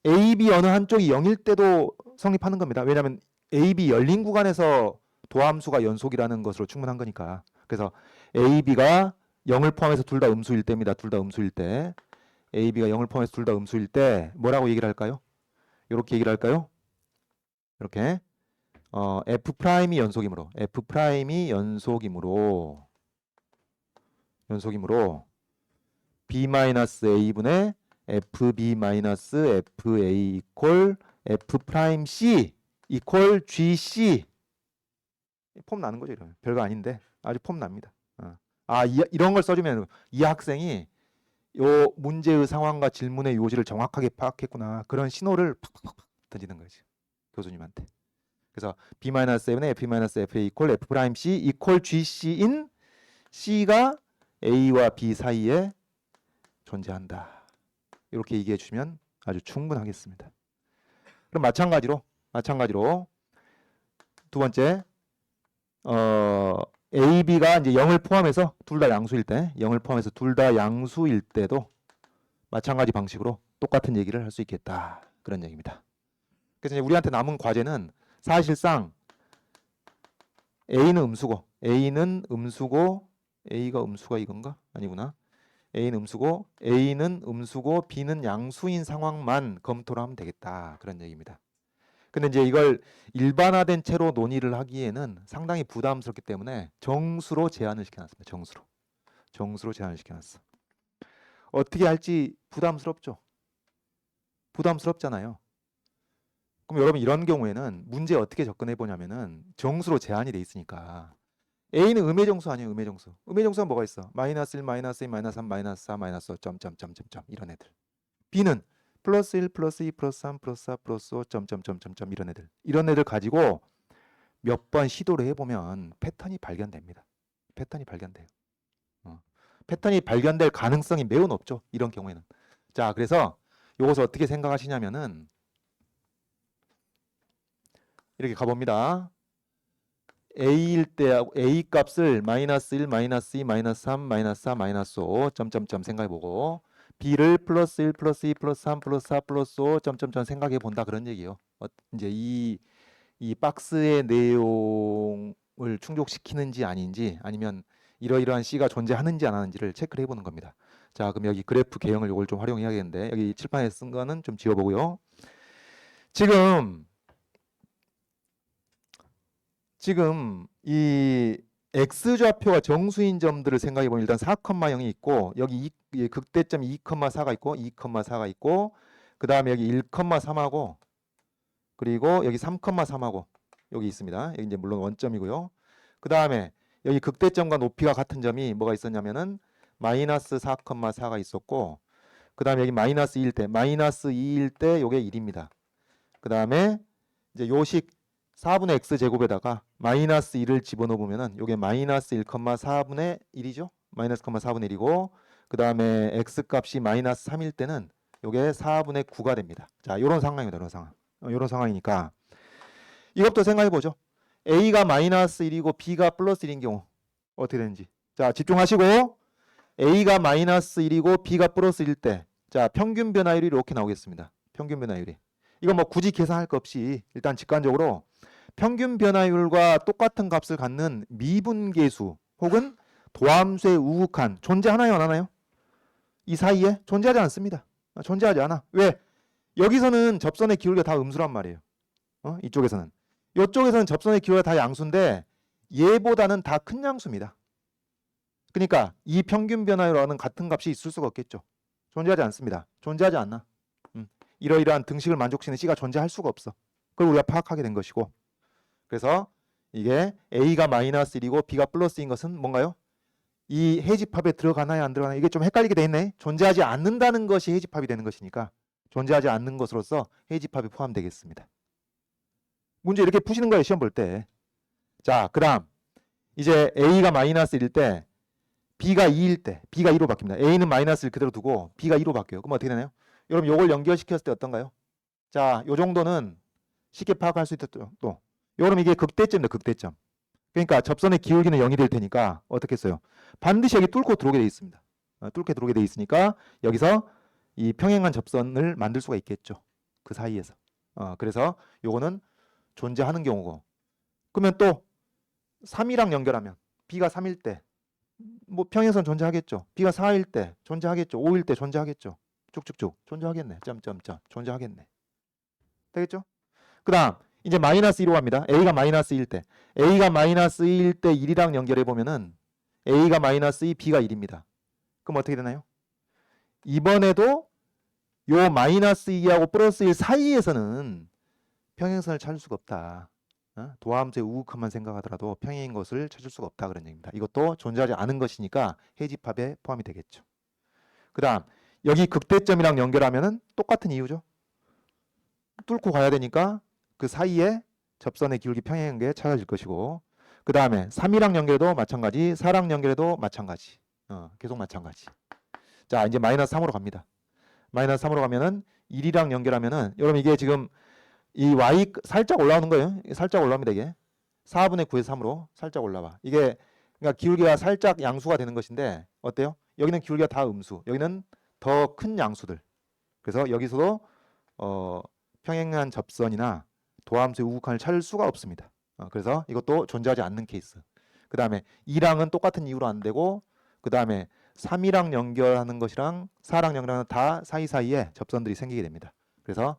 A, B 어느 한쪽이 0일 때도 성립하는 겁니다. 왜냐하면 A, B 열린 구간에서 도함수가 연속이라는 것으로 충분한 거니까. 그래서 A, B가 0을 포함해서 둘 다 음수일 때입니다. 둘 다 음수일 때. A, B가 0을 포함해서 둘 다 음수일 때 뭐라고 얘기를 할까요? 이렇게 얘기를 할까요? 이렇게 F'이 연속이므로 B-A분의 FB-FA 이퀄 F'C 이퀄 GC 폼 나는 거죠. 이러면 별거 아닌데 아주 폼 납니다. 이런 걸 써주면 이 학생이 요 문제의 상황과 질문의 요지를 정확하게 파악했구나. 그런 신호를 팍팍팍 던지는 거지. 교수님한테. 그래서 B-7의 F-FA 이퀄 F'C 이퀄 GC인 C가 A와 B 사이에 존재한다. 이렇게 얘기해 주시면 아주 충분하겠습니다. 그럼 마찬가지로 두 번째 A, B가 이제 0을 포함해서 둘 다 양수일 때도 마찬가지 방식으로 똑같은 얘기를 할 수 있겠다. 그런 얘기입니다. 그래서 이제 우리한테 남은 과제는 사실상 A는 음수고 A가 음수가 이건가? 아니구나. A는 음수고 B는 양수인 상황만 검토를 하면 되겠다. 그런 얘기입니다. 근데 이제 이걸 일반화된 채로 논의를 하기에는 상당히 부담스럽기 때문에 정수로 제한을 시켜놨습니다. 정수로 제한을 시켜놨어. 어떻게 할지 부담스럽죠? 부담스럽잖아요. 그럼 여러분 이런 경우에는 문제 어떻게 접근해 보냐면은 정수로 제한이 돼 있으니까 A는 음의정수 아니에요. 음의정수가 뭐가 있어? -1, -2, -3, -4, -5, 점점점점점 이런 애들. B는 +1, +2, +3, +4, +5, 점점점점점 이런 애들 가지고 몇 번 시도를 해보면 패턴이 발견됩니다. 패턴이 발견될 가능성이 매우 높죠. 이런 경우에는. 자, 그래서 이것을 어떻게 생각하시냐면은 이렇게 가봅니다. A일 때 A 값을 -1, -2, -3, -4, -5 점점점 생각해보고 B를 +1, +2, +3, +4, +5 점점점 생각해본다 그런 얘기예요. 이제 이 박스의 내용을 충족시키는지 아닌지 아니면 이러이러한 C가 존재하는지 안 하는지를 체크를 해보는 겁니다. 자, 그럼 여기 그래프 개형을 이걸 좀 활용해야겠는데 여기 칠판에 쓴 거는 좀 지워보고요. 지금 이 x좌표가 정수인 점들을 생각해 보면 일단 4,0이 있고 여기 극대점 2,4가 있고 2,4가 있고 그 다음에 여기 1,3하고 그리고 여기 3,3하고 여기 있습니다. 여기 이제 물론 원점이고요. 그 다음에 여기 극대점과 높이가 같은 점이 뭐가 있었냐면은 -4,4가 있었고 그 다음에 여기 -2일 때 -2일 때 요게 1입니다. 그 다음에 이제 요식 4분의 x제곱에다가 -1을 집어넣으면은 요게 -1,4분의 1이죠. -4분의 1이고 그 다음에 x값이 -3일 때는 요게 4분의 9가 됩니다. 자, 요런 상황입니다. 요런 상황이니까 이것도 생각해 보죠. A가 -1이고 B가 +1인 경우 어떻게 되는지. 자, 집중하시고 A가 -1이고 B가 +1일 때 자, 평균 변화율이 이렇게 나오겠습니다. 평균 변화율이. 이거 뭐 굳이 계산할 거 없이 일단 직관적으로 평균 변화율과 똑같은 값을 갖는 미분계수 혹은 도함수의 우극한 존재하나요? 안 하나요? 이 사이에 존재하지 않습니다. 존재하지 않아. 왜? 여기서는 접선의 기울기가 다 음수란 말이에요. 이쪽에서는. 이쪽에서는 접선의 기울기가 다 양수인데 얘보다는 다 큰 양수입니다. 그러니까 이 평균 변화율과는 같은 값이 있을 수가 없겠죠. 존재하지 않습니다. 존재하지 않나. 이러이러한 등식을 만족시키는 C가 존재할 수가 없어. 그걸 우리가 파악하게 된 것이고 그래서 이게 A가 -1이고 B가 +인 것은 뭔가요? 이 해집합에 들어가나요? 안 들어가나요? 이게 좀 헷갈리게 돼 있네. 존재하지 않는다는 것이 해집합이 되는 것이니까 존재하지 않는 것으로서 해집합에 포함되겠습니다. 문제 이렇게 푸시는 거예요. 시험 볼 때. 자, 그 다음 이제 A가 -1일 때 B가 2일 때 B가 2로 바뀝니다. A는 -1 그대로 두고 B가 2로 바뀌어요. 그럼 어떻게 되나요? 여러분 요걸 연결시켰을 때 어떤가요? 자, 요 정도는 쉽게 파악할 수 있다. 또 요럼 이게 극대점입니다. 극대점. 그러니까 접선의 기울기는 0이 될 테니까 어떻게 했어요? 반드시 여기 뚫고 들어오게 돼 있습니다. 뚫게 들어오게 돼 있으니까 여기서 이 평행한 접선을 만들 수가 있겠죠. 그 사이에서. 그래서 요거는 존재하는 경우고. 그러면 또 3이랑 연결하면 B가 3일 때 뭐 평행선 존재하겠죠. B가 4일 때 존재하겠죠. 5일 때 존재하겠죠. 쭉쭉쭉 존재하겠네. 점점점 존재하겠네. 되겠죠? 그다음 이제 마이너스 1로 갑니다. A가 마이너스 1일 때 A가 마이너스 1일 때 1이랑 연결해 보면은 A가 마이너스 2, B가 1입니다. 그럼 어떻게 되나요? 이번에도 요 마이너스 2하고 플러스 1 사이에서는 평행선을 찾을 수가 없다. 도함수의 우극한만 생각하더라도 평행인 것을 찾을 수가 없다 그런 얘기입니다. 이것도 존재하지 않은 것이니까 해집합에 포함이 되겠죠. 그 다음 여기 극대점이랑 연결하면은 똑같은 이유죠. 뚫고 가야 되니까 그 사이에 접선의 기울기 평행한 게 찾아질 것이고, 그 다음에 3이랑 연결해도 마찬가지, 4랑 연결해도 마찬가지. 계속 마찬가지. 자, 이제 마이너스 3으로 갑니다. 마이너스 3으로 가면은 1이랑 연결하면은, 여러분 이게 지금 이 y 살짝 올라오는 거예요. 살짝 올라옵니다. 이게 4분의 9에서 3으로 살짝 올라와. 이게 그러니까 기울기가 살짝 양수가 되는 것인데 어때요? 여기는 기울기가 다 음수, 여기는 더 큰 양수들. 그래서 여기서도 평행한 접선이나 도함수의 우극한을 찾을 수가 없습니다. 그래서 이것도 존재하지 않는 케이스. 그 다음에 2랑은 똑같은 이유로 안 되고, 그 다음에 3이랑 연결하는 것이랑 4랑 연결하는 다 사이사이에 접선들이 생기게 됩니다. 그래서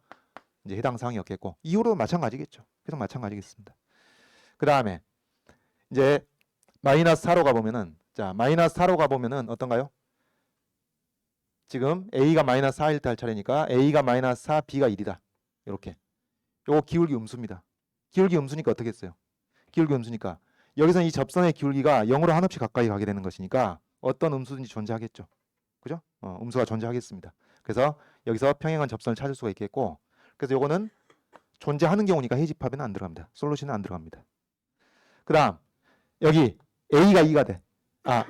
이제 해당 사항이 없겠고, 이유로 마찬가지겠죠. 계속 마찬가지겠습니다. 그 다음에 이제 마이너스 4로 가보면은, 자, 마이너스 4로 가보면은 어떤가요? 지금 A가 마이너스 4일 때 할 차례니까 A가 마이너스 4, B가 1이다. 이렇게. 요거 기울기 음수입니다. 기울기 음수니까 어떻게 했어요? 기울기 음수니까 여기서는 이 접선의 기울기가 0으로 한없이 가까이 가게 되는 것이니까 어떤 음수든지 존재하겠죠. 그죠? 음수가 존재하겠습니다. 그래서 여기서 평행한 접선을 찾을 수가 있겠고, 그래서 요거는 존재하는 경우니까 해집합에는 안 들어갑니다. 솔루션은 안 들어갑니다. 그 다음 여기 A가 2가 돼.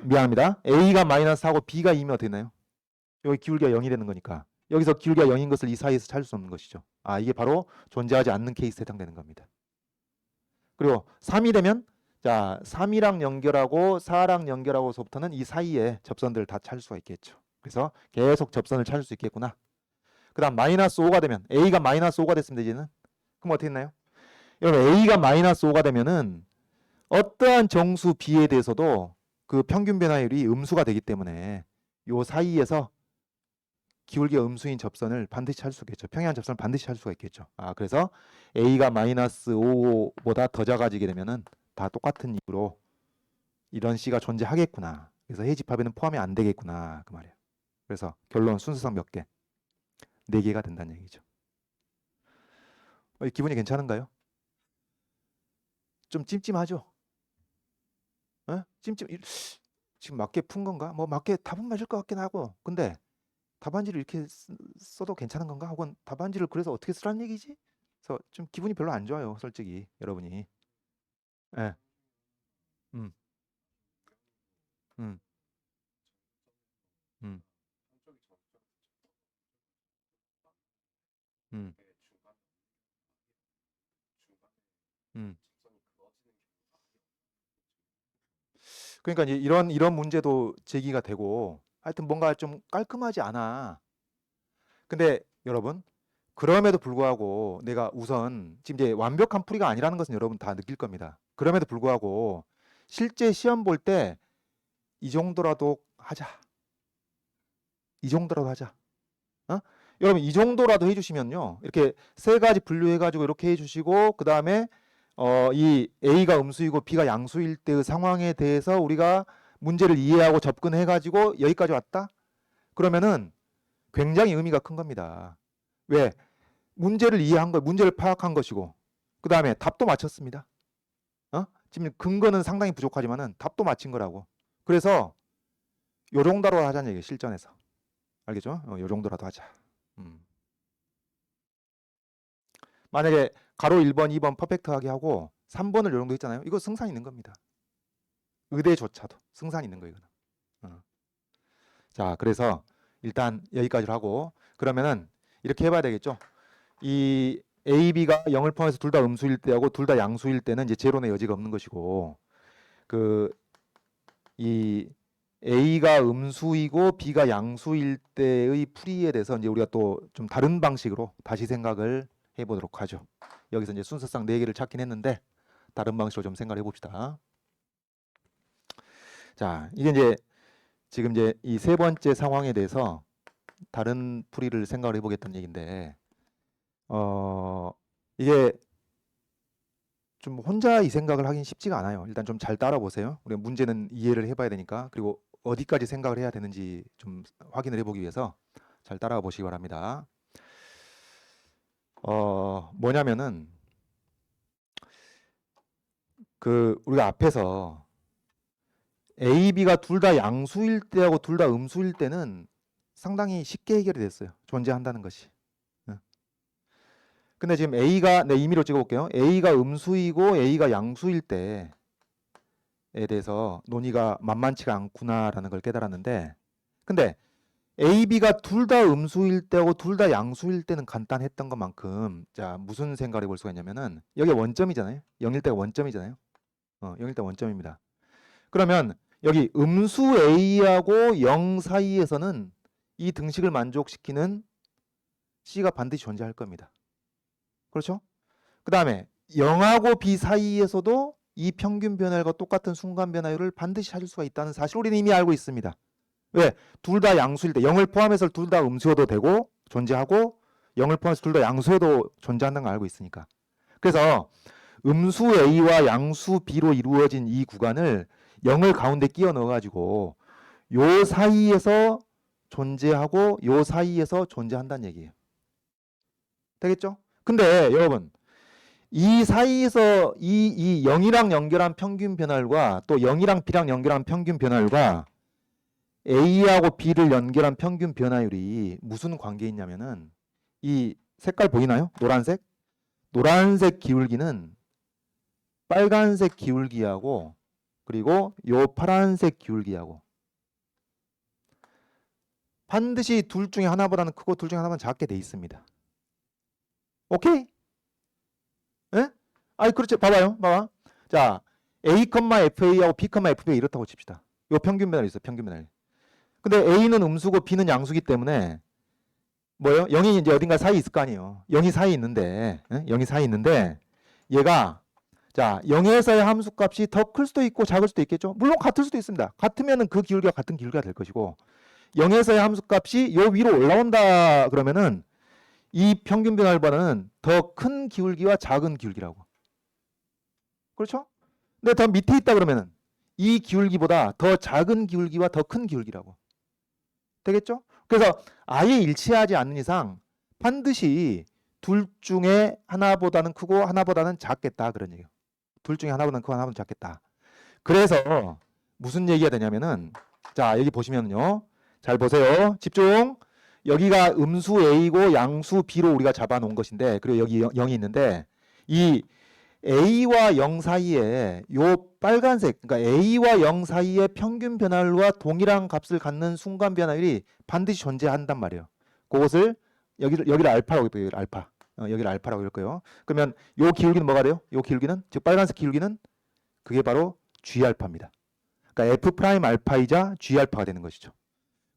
미안합니다. A가 마이너스 4고 B가 2면 어떻게 되나요? 여기 기울기가 0이 되는 거니까 여기서 기울기가 0인 것을 이 사이에서 찾을 수 없는 것이죠. 이게 바로 존재하지 않는 케이스에 해당되는 겁니다. 그리고 3이 되면, 자, 3이랑 연결하고 4랑 연결하고서부터는 이 사이에 접선들을 다 찾을 수가 있겠죠. 그래서 계속 접선을 찾을 수 있겠구나. 그 다음 마이너스 5가 되면, A가 마이너스 5가 됐습니다. 이제는. 그럼 어떻게 했나요? 여러분 A가 마이너스 5가 되면은 어떠한 정수 B에 대해서도 그 평균 변화율이 음수가 되기 때문에 요 사이에서 기울기가 음수인 접선을 반드시 찾을 수 있겠죠. 평행한 접선을 반드시 찾을 수가 있겠죠. 그래서 A가 마이너스 5보다 더 작아지게 되면은 다 똑같은 이유로 이런 C가 존재하겠구나. 그래서 해집합에는 포함이 안 되겠구나. 그 말이에요. 그래서 결론 순서상 몇 개? 4개가 된다는 얘기죠. 기분이 괜찮은가요? 좀 찜찜하죠? 찜찜. 지금 맞게 푼 건가? 뭐 맞게 답은 맞을 것 같긴 하고, 근데 답안지를 이렇게 써도 괜찮은 건가? 혹은 답안지를 그래서 어떻게 쓰라는 얘기지? 그래서 좀 기분이 별로 안 좋아요, 솔직히 여러분이. 예. 음. 음. 음. 음. 음. 그러니까 이제 이런 문제도 제기가 되고, 하여튼 뭔가 좀 깔끔하지 않아. 근데 여러분, 그럼에도 불구하고 내가 우선 지금 이제 완벽한 풀이가 아니라는 것은 여러분 다 느낄 겁니다. 그럼에도 불구하고 실제 시험 볼 때 이 정도라도 하자. 이 정도라도 하자. 여러분 이 정도라도 해주시면요, 이렇게 세 가지 분류해가지고 이렇게 해주시고, 그 다음에 이 A가 음수이고 B가 양수일 때의 상황에 대해서 우리가 문제를 이해하고 접근해가지고 여기까지 왔다? 그러면은 굉장히 의미가 큰 겁니다. 왜? 문제를 이해한 거, 문제를 파악한 것이고, 그 다음에 답도 맞췄습니다. 지금 근거는 상당히 부족하지만은 답도 맞힌 거라고. 그래서 요 정도로 하자는 얘기예요, 실전에서. 알겠죠? 요 정도라도 하자. 만약에 가로 1번, 2번 퍼펙트하게 하고 3번을 요 정도 했잖아요. 이거 승산 있는 겁니다. 의대조차도 승산 있는 거예요, 이거는. 자, 그래서 일단 여기까지로 하고, 그러면은 이렇게 해봐야 되겠죠. 이 A, B가 0을 포함해서 둘 다 음수일 때하고 둘 다 양수일 때는 이제 제로의 여지가 없는 것이고, 그 이 A가 음수이고 B가 양수일 때의 풀이에 대해서 이제 우리가 또 좀 다른 방식으로 다시 생각을 해보도록 하죠. 여기서 이제 순서상 4개를 찾긴 했는데 다른 방식으로 좀 생각을 해봅시다. 자, 이게 이제 지금 이제 이 세 번째 상황에 대해서 다른 풀이를 생각을 해보겠다는 얘기인데, 이게 좀 혼자 이 생각을 하긴 쉽지가 않아요. 일단 좀 잘 따라 보세요. 우리가 문제는 이해를 해봐야 되니까, 그리고 어디까지 생각을 해야 되는지 좀 확인을 해보기 위해서 잘 따라와 보시기 바랍니다. 뭐냐면은 우리가 앞에서 A, B가 둘 다 양수일 때하고 둘 다 음수일 때는 상당히 쉽게 해결이 됐어요. 존재한다는 것이. 근데 지금 A가, 네, 임의로 찍어볼게요. A가 음수이고 A가 양수일 때에 대해서 논의가 만만치가 않구나라는 걸 깨달았는데, 근데 A, B가 둘 다 음수일 때하고 둘 다 양수일 때는 간단했던 것만큼, 자, 무슨 생각을 해볼 수가 있냐면은, 여기 원점이잖아요. 0일 때가 원점이잖아요. 0일 때 원점입니다. 그러면 여기 음수 A하고 0 사이에서는 이 등식을 만족시키는 C가 반드시 존재할 겁니다. 그렇죠? 그 다음에 0하고 B 사이에서도 이 평균 변화율과 똑같은 순간 변화율을 반드시 찾을 수가 있다는 사실을 우리는 이미 알고 있습니다. 왜? 둘 다 양수일 때 0을 포함해서 둘 다 음수여도 되고 존재하고 0을 포함해서 둘 다 양수여도 존재한다는 걸 알고 있으니까. 그래서 음수 A와 양수 B로 이루어진 이 구간을 0을 가운데 끼워 넣어가지고 요 사이에서 존재하고 요 사이에서 존재한다는 얘기예요. 되겠죠? 근데 여러분, 이 사이에서 이 0이랑 연결한 평균 변화율과 또 0이랑 B랑 연결한 평균 변화율과 A하고 B를 연결한 평균 변화율이 무슨 관계에 있냐면은, 이 색깔 보이나요? 노란색? 노란색 기울기는 빨간색 기울기하고 그리고 요 파란색 기울기하고 반드시 둘 중에 하나보다는 크고 둘 중에 하나보다는 작게 돼 있습니다. 오케이? 예? 아니 그렇지. 봐봐요. 봐봐. 자, A,FA하고 B,FB가 이렇다고 칩시다. 요 평균 변화율 있어. 평균 변화율. 근데 A는 음수고 B는 양수기 때문에 뭐예요? 0이 이제 어딘가 사이 있을 거 아니에요. 0이 사이 있는데, 0이 사이 있는데 얘가, 자, 0에서의 함수값이 더 클 수도 있고 작을 수도 있겠죠. 물론 같을 수도 있습니다. 같으면은 그 기울기가 같은 기울기가 될 것이고, 0에서의 함수값이 요 위로 올라온다 그러면은 이 평균 변화율보다는 더 큰 기울기와 작은 기울기라고. 그렇죠? 근데 더 밑에 있다 그러면은 이 기울기보다 더 작은 기울기와 더 큰 기울기라고. 되겠죠? 그래서 아예 일치하지 않는 이상 반드시 둘 중에 하나보다는 크고 하나보다는 작겠다 그런 얘기예요. 둘 중에 하나보다는 크고 하나보다는 작겠다. 그래서 무슨 얘기가 되냐면은, 자, 여기 보시면요. 잘 보세요. 집중. 여기가 음수 A고 양수 B로 우리가 잡아놓은 것인데, 그리고 여기 0이 있는데, 이 A와 0 사이에 요 빨간색, 그러니까 A와 0 사이의 평균 변화율과 동일한 값을 갖는 순간 변화율이 반드시 존재한단 말이에요. 그것을 여기를 알파라고 해요. 여기를 알파. 여기를 알파라고 할 거예요. 그러면 요 기울기는 뭐가 돼요? 요 기울기는, 즉 빨간색 기울기는 그게 바로 G알파입니다. 그러니까 F 프라임 알파이자 G알파가 되는 것이죠.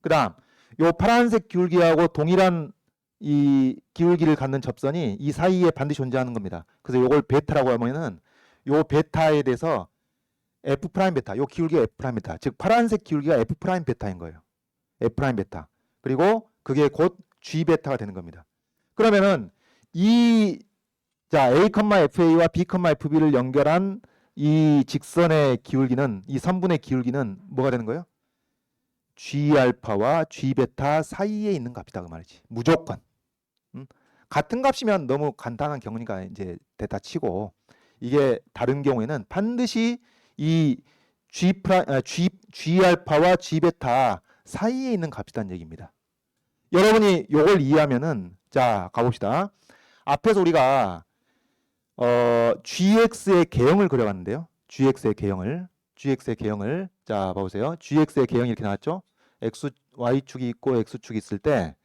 그다음 요 파란색 기울기하고 동일한 이 기울기를 갖는 접선이 이 사이에 반드시 존재하는 겁니다. 그래서 이걸 베타라고 하면은 요 베타에 대해서 F 프라임 베타, 요 기울기가 F 프라임 베타, 즉 파란색 기울기가 F 프라임 베타인 거예요. F 프라임 베타. 그리고 그게 곧 G 베타가 되는 겁니다. 그러면은 자, A,FA와 B,FB를 연결한 이 직선의 기울기는, 이 선분의 기울기는 뭐가 되는 거예요? G알파와 G베타 사이에 있는 값이다 그 말이지. 무조건. 같은 값이면 너무 간단한 경우니까 이제 됐다 치고, 이게 다른 경우에는 반드시 이 G알파와 G베타 사이에 있는 값이라는 얘기입니다. 여러분이 이걸 이해하면은, 자, 가봅시다. 앞에서 우리가 GX의 개형을 그려봤는데요. GX의 개형을 자, 봐보세요. GX의 개형이 이렇게 나왔죠. Y축이 있고 X축이 있을 때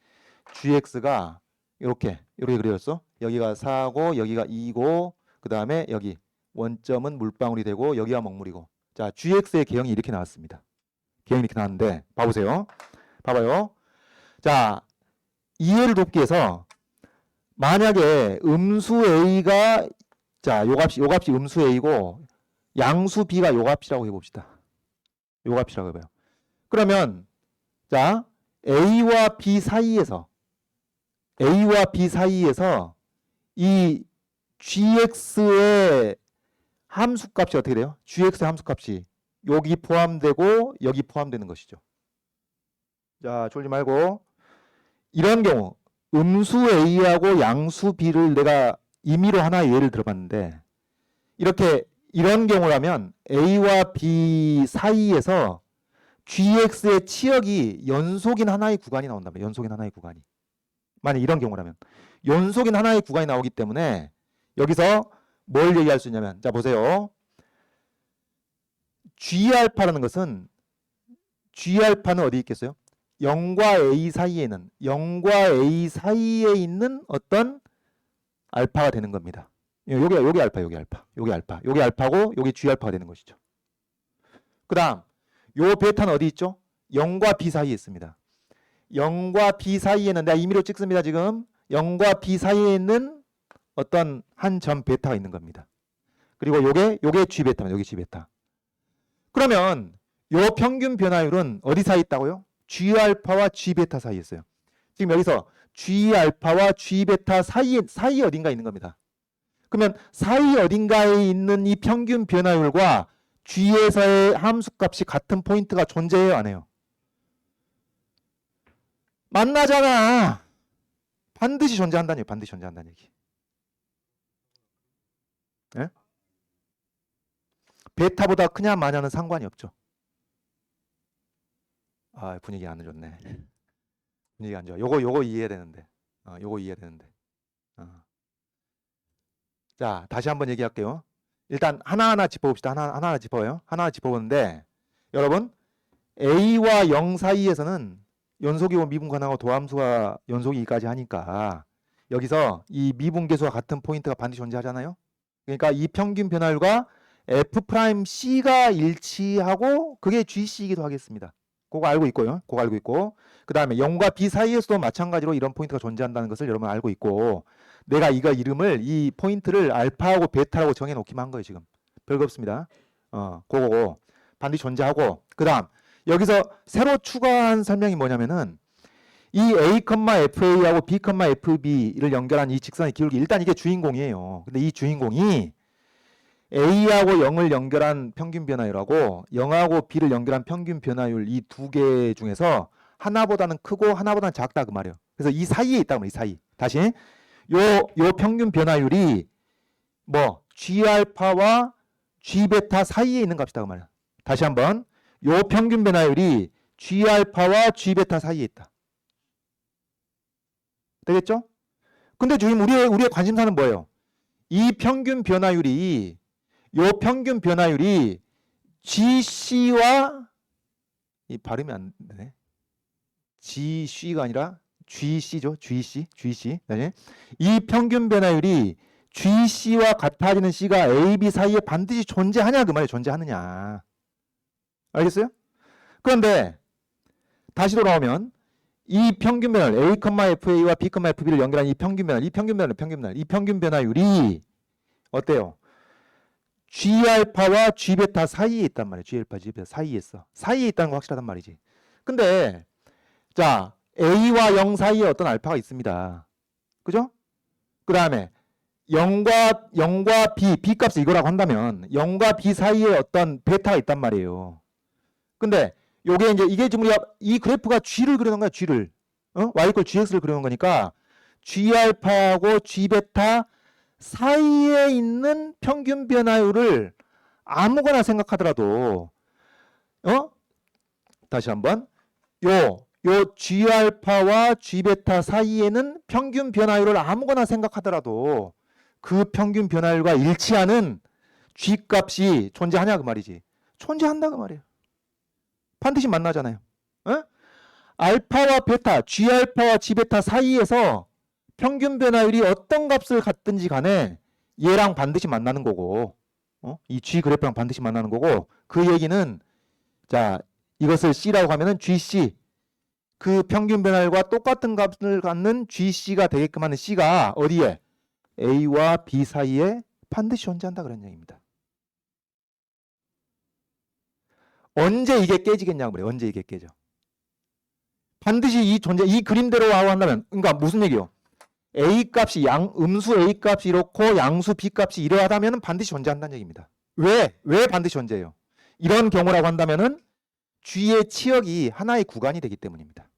GX가 이렇게 그려졌어. 여기가 4고 여기가 2고 그 다음에 여기 원점은 물방울이 되고 여기가 먹물이고, 자, gx의 개형이 이렇게 나왔습니다. 개형이 이렇게 나왔는데 봐보세요. 봐봐요. 자, 이해를 돕기 위해서 만약에 음수 a가 자, 요 값이 음수 a고 양수 b가 요 값이라고 해봅시다. 요 값이라고 해봐요. 그러면 자, a와 b 사이에서 이 gx의 함수값이 어떻게 돼요? gx의 함수값이 여기 포함되고 여기 포함되는 것이죠. 자, 졸지 말고 이런 경우 음수 a하고 양수 b를 내가 임의로 하나의 예를 들어봤는데 이런 경우라면 a와 b 사이에서 gx의 치역이 연속인 하나의 구간이 나온단 말이에요. 연속인 하나의 구간이. 만약 이런 경우라면 연속인 하나의 구간이 나오기 때문에 여기서 뭘 얘기할 수 있냐면 자 보세요. G알파라는 것은 G알파는 어디 있겠어요? 0과 A 사이에 있는 어떤 알파가 되는 겁니다. 요게 알파고 요게 G알파가 되는 것이죠. 그 다음 요 베타는 어디 있죠? 0과 B 사이에 있습니다. 0과 B 사이에는 내가 임의로 찍습니다. 지금 0과 B 사이에 있는 어떤 한 점 베타가 있는 겁니다. 그리고 요게 G베타입니다. 요게 G베타. 그러면 요 평균 변화율은 어디 사이에 있다고요? G알파와 G베타 사이에 있어요. 지금 여기서 G알파와 G베타 사이에 어딘가 있는 겁니다. 그러면 사이 어딘가에 있는 이 평균 변화율과 G에서의 함수값이 같은 포인트가 존재해요? 안 해요? 만나잖아. 반드시 존재한다는 얘기. 반드시 존재한다는 얘기. 네? 베타보다 크냐 마냐는 상관이 없죠. 아, 분위기 안 좋네. 분위기 안 좋아. 요거 이해해야 되는데. 요거 이해해야 되는데. 자, 다시 한번 얘기할게요. 일단 하나하나 짚어봅시다. 하나하나 짚어요. 하나하나 짚어보는데 여러분 A와 0 사이에서는 연속이고 미분가능하고 도함수가 연속이기까지 하니까 여기서 이 미분계수와 같은 포인트가 반드시 존재하잖아요. 그러니까 이 평균 변화율과 F'C가 일치하고 그게 GC이기도 하겠습니다. 그거 알고 있고요. 그거 알고 있고 그 다음에 0과 B 사이에서도 마찬가지로 이런 포인트가 존재한다는 것을 여러분 알고 있고 내가 이 포인트를 알파하고 베타라고 정해놓기만 한 거예요. 지금 별거 없습니다. 그거고 반드시 존재하고 그 다음 여기서 새로 추가한 설명이 뭐냐면은 이 A, FA하고 B, FB를 연결한 이 직선의 기울기 일단 이게 주인공이에요. 근데 이 주인공이 A하고 0을 연결한 평균 변화율하고 0하고 B를 연결한 평균 변화율 이 두 개 중에서 하나보다는 크고 하나보다는 작다 그 말이에요. 그래서 이 사이에 있다고 이 사이. 다시 요 평균 변화율이 뭐 G알파와 G베타 사이에 있는 값이다 그 말이에요. 다시 한번 요 평균 변화율이 G알파와 G베타 사이에 있다. 되겠죠? 근데 지금 우리의 관심사는 뭐예요? 이 평균 변화율이 GC와 이 발음이 안 되네. GC가 아니라 GC죠. GC. 네. 이 평균 변화율이 GC와 같아지는 C가 A, B 사이에 반드시 존재하냐 그 말이에요. 존재하느냐. 알겠어요? 그런데 다시 돌아오면 이 평균 변화율 A, FA와 B, FB를 연결한 이 평균 변화율이 어때요? G알파와 G베타 사이에 있단 말이에요. G알파, G베타 사이에 있어. 사이에 있다는 거 확실하단 말이지. 근데 자 A와 0 사이에 어떤 알파가 있습니다. 그죠? 그 다음에 0과 B 값을 이거라고 한다면 0과 B 사이에 어떤 베타가 있단 말이에요. 근데 이게 지금 우리가 이 그래프가 G를 그려놓은 거야. G를. Y = GX를 그려놓은 거니까 G알파하고 G베타 사이에 있는 평균 변화율을 아무거나 생각하더라도 다시 한번 요 G알파와 G베타 사이에는 평균 변화율을 아무거나 생각하더라도 그 평균 변화율과 일치하는 G값이 존재하냐 그 말이지. 존재한다 그 말이에요. 반드시 만나잖아요. 알파와 베타, G알파와 G베타 사이에서 평균 변화율이 어떤 값을 갖든지 간에 얘랑 반드시 만나는 거고 이 G 그래프랑 반드시 만나는 거고, 그 얘기는 자 이것을 C라고 하면은 GC, 그 평균 변화율과 똑같은 값을 갖는 GC가 되게끔 하는 C가 어디에? A와 B 사이에 반드시 존재한다 그런 얘기입니다. 언제 이게 깨지겠냐고 그래요. 언제 이게 깨져? 반드시 이 그림대로 한다면, 그러니까 무슨 얘기요? A 값이 음수 A 값이 이렇고 양수 B 값이 이러하다면 반드시 존재한다는 얘기입니다. 왜 반드시 존재해요? 이런 경우라고 한다면은 G의 치역이 하나의 구간이 되기 때문입니다.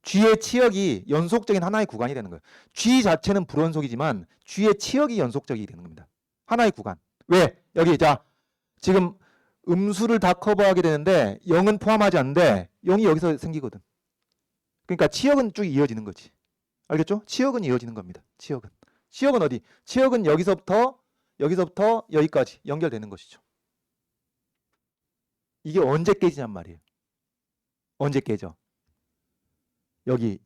G의 치역이 연속적인 하나의 구간이 되는 거예요. G 자체는 불연속이지만 G의 치역이 연속적이 되는 겁니다. 하나의 구간. 왜? 여기 자 지금 음수를 다 커버하게 되는데 0은 포함하지 않는데 0이 여기서 생기거든. 그러니까 치역은 쭉 이어지는 거지. 알겠죠? 치역은 이어지는 겁니다. 치역은 어디? 치역은 여기서부터 여기까지 연결되는 것이죠. 이게 언제 깨지냔 말이에요. 언제 깨져? 여기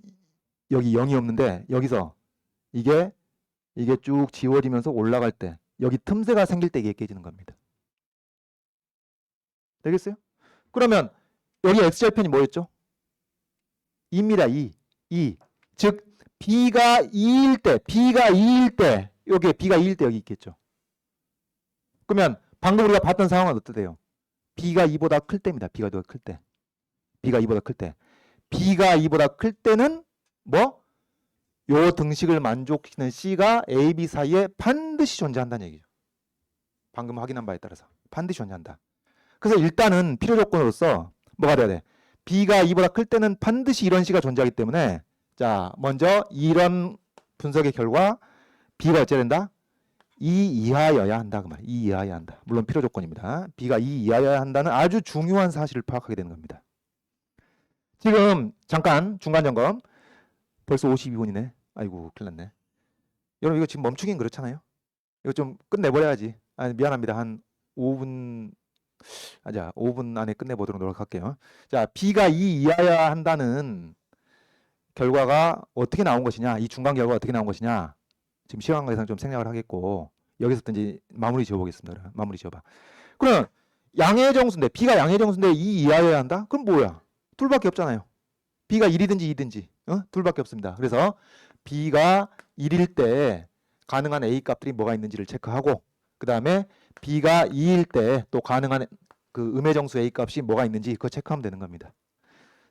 0이 없는데 여기서 이게 쭉 지워지면서 올라갈 때 여기 틈새가 생길 때 이게 깨지는 겁니다. 되겠어요? 그러면 여기 x절편이 뭐였죠? 2입니다. 2. 즉 B가 2일 때 여기 B가 2일 때 여기 있겠죠. 그러면 방금 우리가 봤던 상황은 어떠세요? B가 2보다 클 때입니다. B가 2보다 클 때. B가 2보다 클 때는 뭐? 요 등식을 만족시키는 C가 A, B 사이에 반드시 존재한다는 얘기죠. 방금 확인한 바에 따라서 반드시 존재한다. 그래서 일단은 필요 조건으로서 뭐가 돼야 돼? B가 2보다 클 때는 반드시 이런 C가 존재하기 때문에 자 먼저 이런 분석의 결과 B가 어찌 된다? 2 이하여야 한다. 그 말. 2 이하여야 한다. 물론 필요 조건입니다. B가 2 이하여야 한다는 아주 중요한 사실을 파악하게 되는 겁니다. 지금 잠깐 중간 점검. 벌써 52분이네. 아이고 큰일 났네. 여러분 이거 지금 멈추긴 그렇잖아요. 이거 좀 끝내버려야지. 미안합니다. 한 5분 5분 안에 끝내보도록 노력할게요. 자, B가 2 이하여야 한다는 결과가 어떻게 나온 것이냐, 이 중간 결과가 어떻게 나온 것이냐, 지금 시간 관계상 좀 생략을 하겠고 여기서부터 이제 마무리 지어보겠습니다. 마무리 지어봐. 그럼 양의 정수인데 B가 양의 정수인데 2 이하여야 한다? 그럼 뭐야? 둘밖에 없잖아요. B가 1이든지 2든지 둘밖에 없습니다. 그래서 B가 1일 때 가능한 A 값들이 뭐가 있는지를 체크하고 그 다음에 B가 2일 때 또 가능한 그 음의 정수 A 값이 뭐가 있는지 그거 체크하면 되는 겁니다.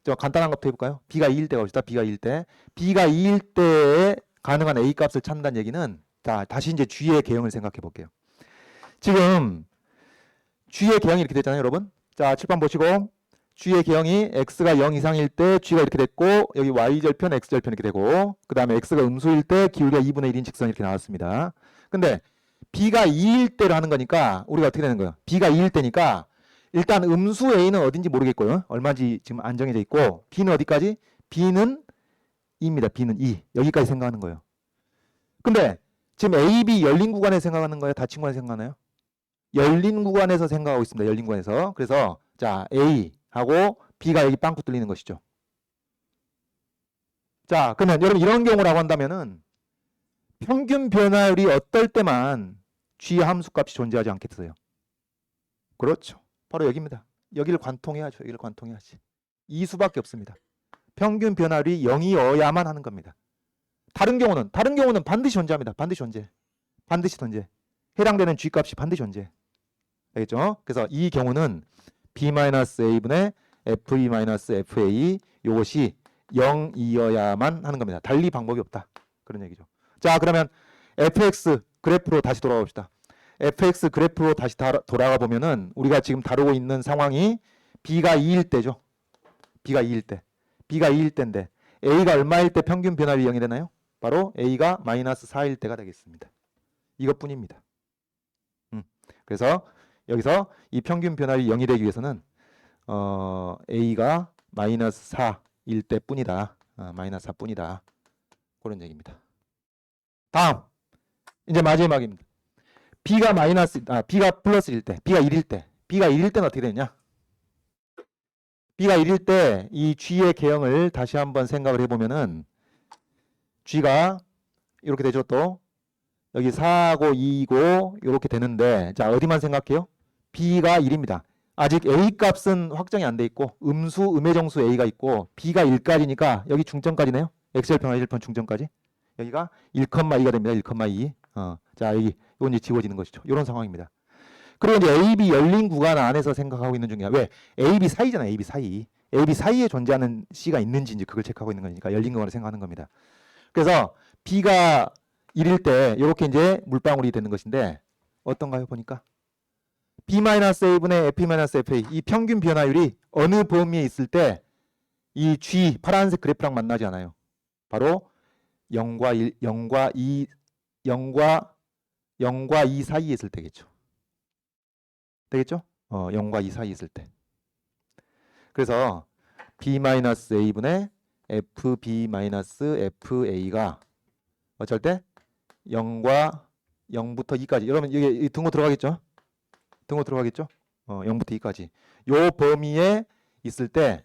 좀 간단한 것부터 해볼까요? B가 2일 때 갑시다. B가 2일 때에 가능한 A 값을 찾는다는 얘기는 자 다시 이제 G의 개형을 생각해 볼게요. 지금 G의 개형이 이렇게 됐잖아요, 여러분. 자 칠판 보시고 G의 개형이 X가 0 이상일 때 G가 이렇게 됐고 여기 Y절편, X절편 이렇게 되고 그 다음에 X가 음수일 때 기울기가 2분의 1인 직선이 이렇게 나왔습니다. 근데 B가 2일 때로 하는 거니까 우리가 어떻게 되는 거예요? B가 2일 때니까 일단 음수 A는 어딘지 모르겠고요. 얼마인지 지금 안 정해져 있고 B는 어디까지? B는 2입니다. B는 2. 여기까지 생각하는 거예요. 근데 지금 A, B 열린 구간에서 생각하는 거예요? 닫힌 구간에서 생각하나요? 열린 구간에서 생각하고 있습니다. 열린 구간에서. 그래서 자 A하고 B가 여기 빵꾸 뚫리는 것이죠. 자 그러면 여러분 이런 경우라고 한다면은 평균 변화율이 어떨 때만 G 함수값이 존재하지 않겠어요? 그렇죠. 바로 여기입니다. 여기를 관통해야죠. 여기를 관통해야지. 이 수밖에 없습니다. 평균 변화율이 0이어야만 하는 겁니다. 다른 경우는 반드시 존재합니다. 반드시 존재. 해당되는 G값이 반드시 존재. 알겠죠? 그래서 이 경우는 B-A분의 F2-FA 이것이 0이어야만 하는 겁니다. 달리 방법이 없다. 그런 얘기죠. 자 그러면 fx 그래프로 다시 돌아가 봅시다. fx 그래프로 다시 돌아가 보면은 우리가 지금 다루고 있는 상황이 B가 2일 때죠. B가 2일 때인데 A가 얼마일 때 평균 변화율이 0이 되나요? 바로 A가 -4일 때가 되겠습니다. 이것뿐입니다. 그래서 여기서 이 평균 변화율이 0이 되기 위해서는 A가 -4일 때뿐이다. -4뿐이다. 그런 얘기입니다. 다음 이제 마지막입니다. B가 플러스일 때, B가 1일 때, B가 1일 때는 어떻게 되냐? B가 1일 때 이 G의 개형을 다시 한번 생각을 해보면은 G가 이렇게 되죠. 또 여기 4고 2고 이렇게 되는데 자 어디만 생각해요? B가 1입니다. 아직 A 값은 확정이 안 돼 있고 음수, 음의 정수 A가 있고 B가 1까지니까 여기 중점까지네요. X절편, Y절편 중점까지. 여기가 1,2가 됩니다. 1,2. 자 여기 이건 이제 지워지는 것이죠. 이런 상황입니다. 그리고 이제 AB 열린 구간 안에서 생각하고 있는 중이야. 왜? AB 사이잖아. AB 사이. AB 사이에 존재하는 C가 있는지 이제 그걸 체크하고 있는 거니까 열린 구간을 생각하는 겁니다. 그래서 B가 1일 때 이렇게 이제 물방울이 되는 것인데 어떤가요? 보니까 B-A분의 F-FA 이 평균 변화율이 어느 범위에 있을 때 이 G 파란색 그래프랑 만나지 않아요. 바로 0과 1, 0과 2, 0과 2 사이에 있을 때겠죠. 되겠죠? 0과 2 사이에 있을 때. 그래서 B-A분의 FB-FA가 어쩔 때 0과 0부터 2까지. 여러분 이게 등호 들어가겠죠? 등호 들어가겠죠? 0부터 2까지. 요 범위에 있을 때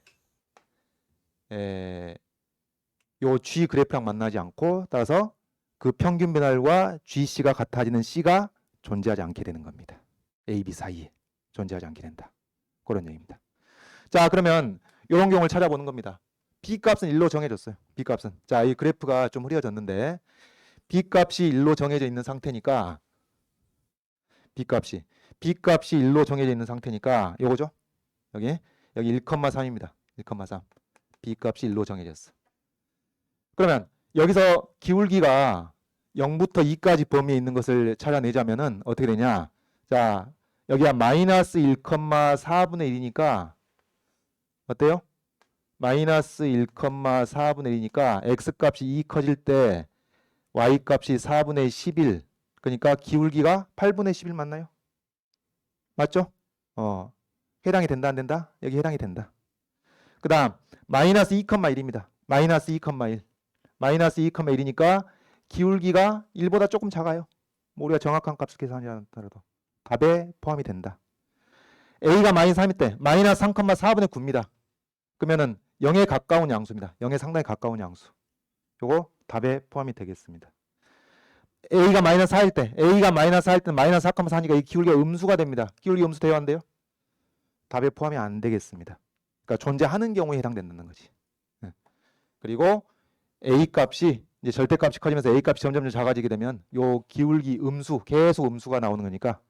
요 G 그래프랑 만나지 않고 따라서 그 평균 변화율과 GC가 같아지는 C가 존재하지 않게 되는 겁니다. A, B 사이에 존재하지 않게 된다. 그런 얘기입니다. 자 그러면 이런 경우를 찾아보는 겁니다. B 값은 1로 정해졌어요. B 값은. 자 이 그래프가 좀 흐려졌는데 B 값이 1로 정해져 있는 상태니까 B 값이 1로 정해져 있는 상태니까 요거죠. 여기 1,3입니다. 1,3. B 값이 1로 정해졌어. 그러면 여기서 기울기가 0부터 2까지 범위에 있는 것을 찾아내자면은 어떻게 되냐? 자, 여기가 마이너스 1,4분의 1이니까 어때요? 마이너스 1,4분의 1이니까 x 값이 2 커질 때 y 값이 4분의 11. 그러니까 기울기가 8분의 11 맞나요? 맞죠? 해당이 된다 안 된다? 여기 해당이 된다. 그 다음 마이너스 2,1입니다. 마이너스 2,1. 마이너스 2,1이니까 기울기가 1보다 조금 작아요. 뭐 우리가 정확한 값을 계산하지 않더라도 답에 포함이 된다. A가 마이너스 3일 때 마이너스 3,4분의 9입니다. 그러면은 0에 가까운 양수입니다. 0에 상당히 가까운 양수. 요거 답에 포함이 되겠습니다. A가 마이너스 4일 때 마이너스 4,4니까 이 기울기가 음수가 됩니다. 기울기 음수 돼야 한대요. 답에 포함이 안 되겠습니다. 그러니까 존재하는 경우에 해당된다는 거지. 그리고 A 값이 이제 절대값이 커지면서 A 값이 점점 작아지게 되면 요 기울기 음수 계속 음수가 나오는 거니까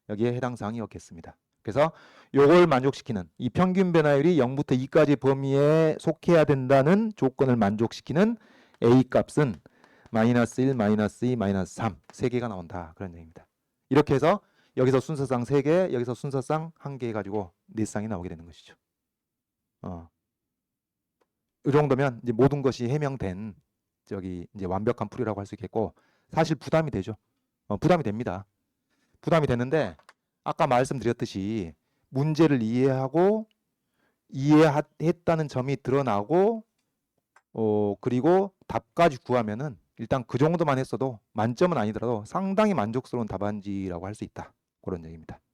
여기에 해당 사항이 없겠습니다. 그래서 요걸 만족시키는 이 평균 변화율이 0부터 2까지 범위에 속해야 된다는 조건을 만족시키는 A 값은 마이너스 1, 마이너스 2, 마이너스 3 세 개가 나온다. 그런 얘기입니다. 이렇게 해서 여기서 순서상 3개, 여기서 순서상 1개 해가지고 4쌍이 나오게 되는 것이죠. 이 정도면 이제 모든 것이 해명된 저기 이제 완벽한 풀이라고 할 수 있겠고 사실 부담이 되죠. 부담이 됩니다. 부담이 되는데 아까 말씀드렸듯이 문제를 이해하고 이해했다는 점이 드러나고 그리고 답까지 구하면은 일단 그 정도만 했어도 만점은 아니더라도 상당히 만족스러운 답안지라고 할 수 있다. 그런 얘기입니다.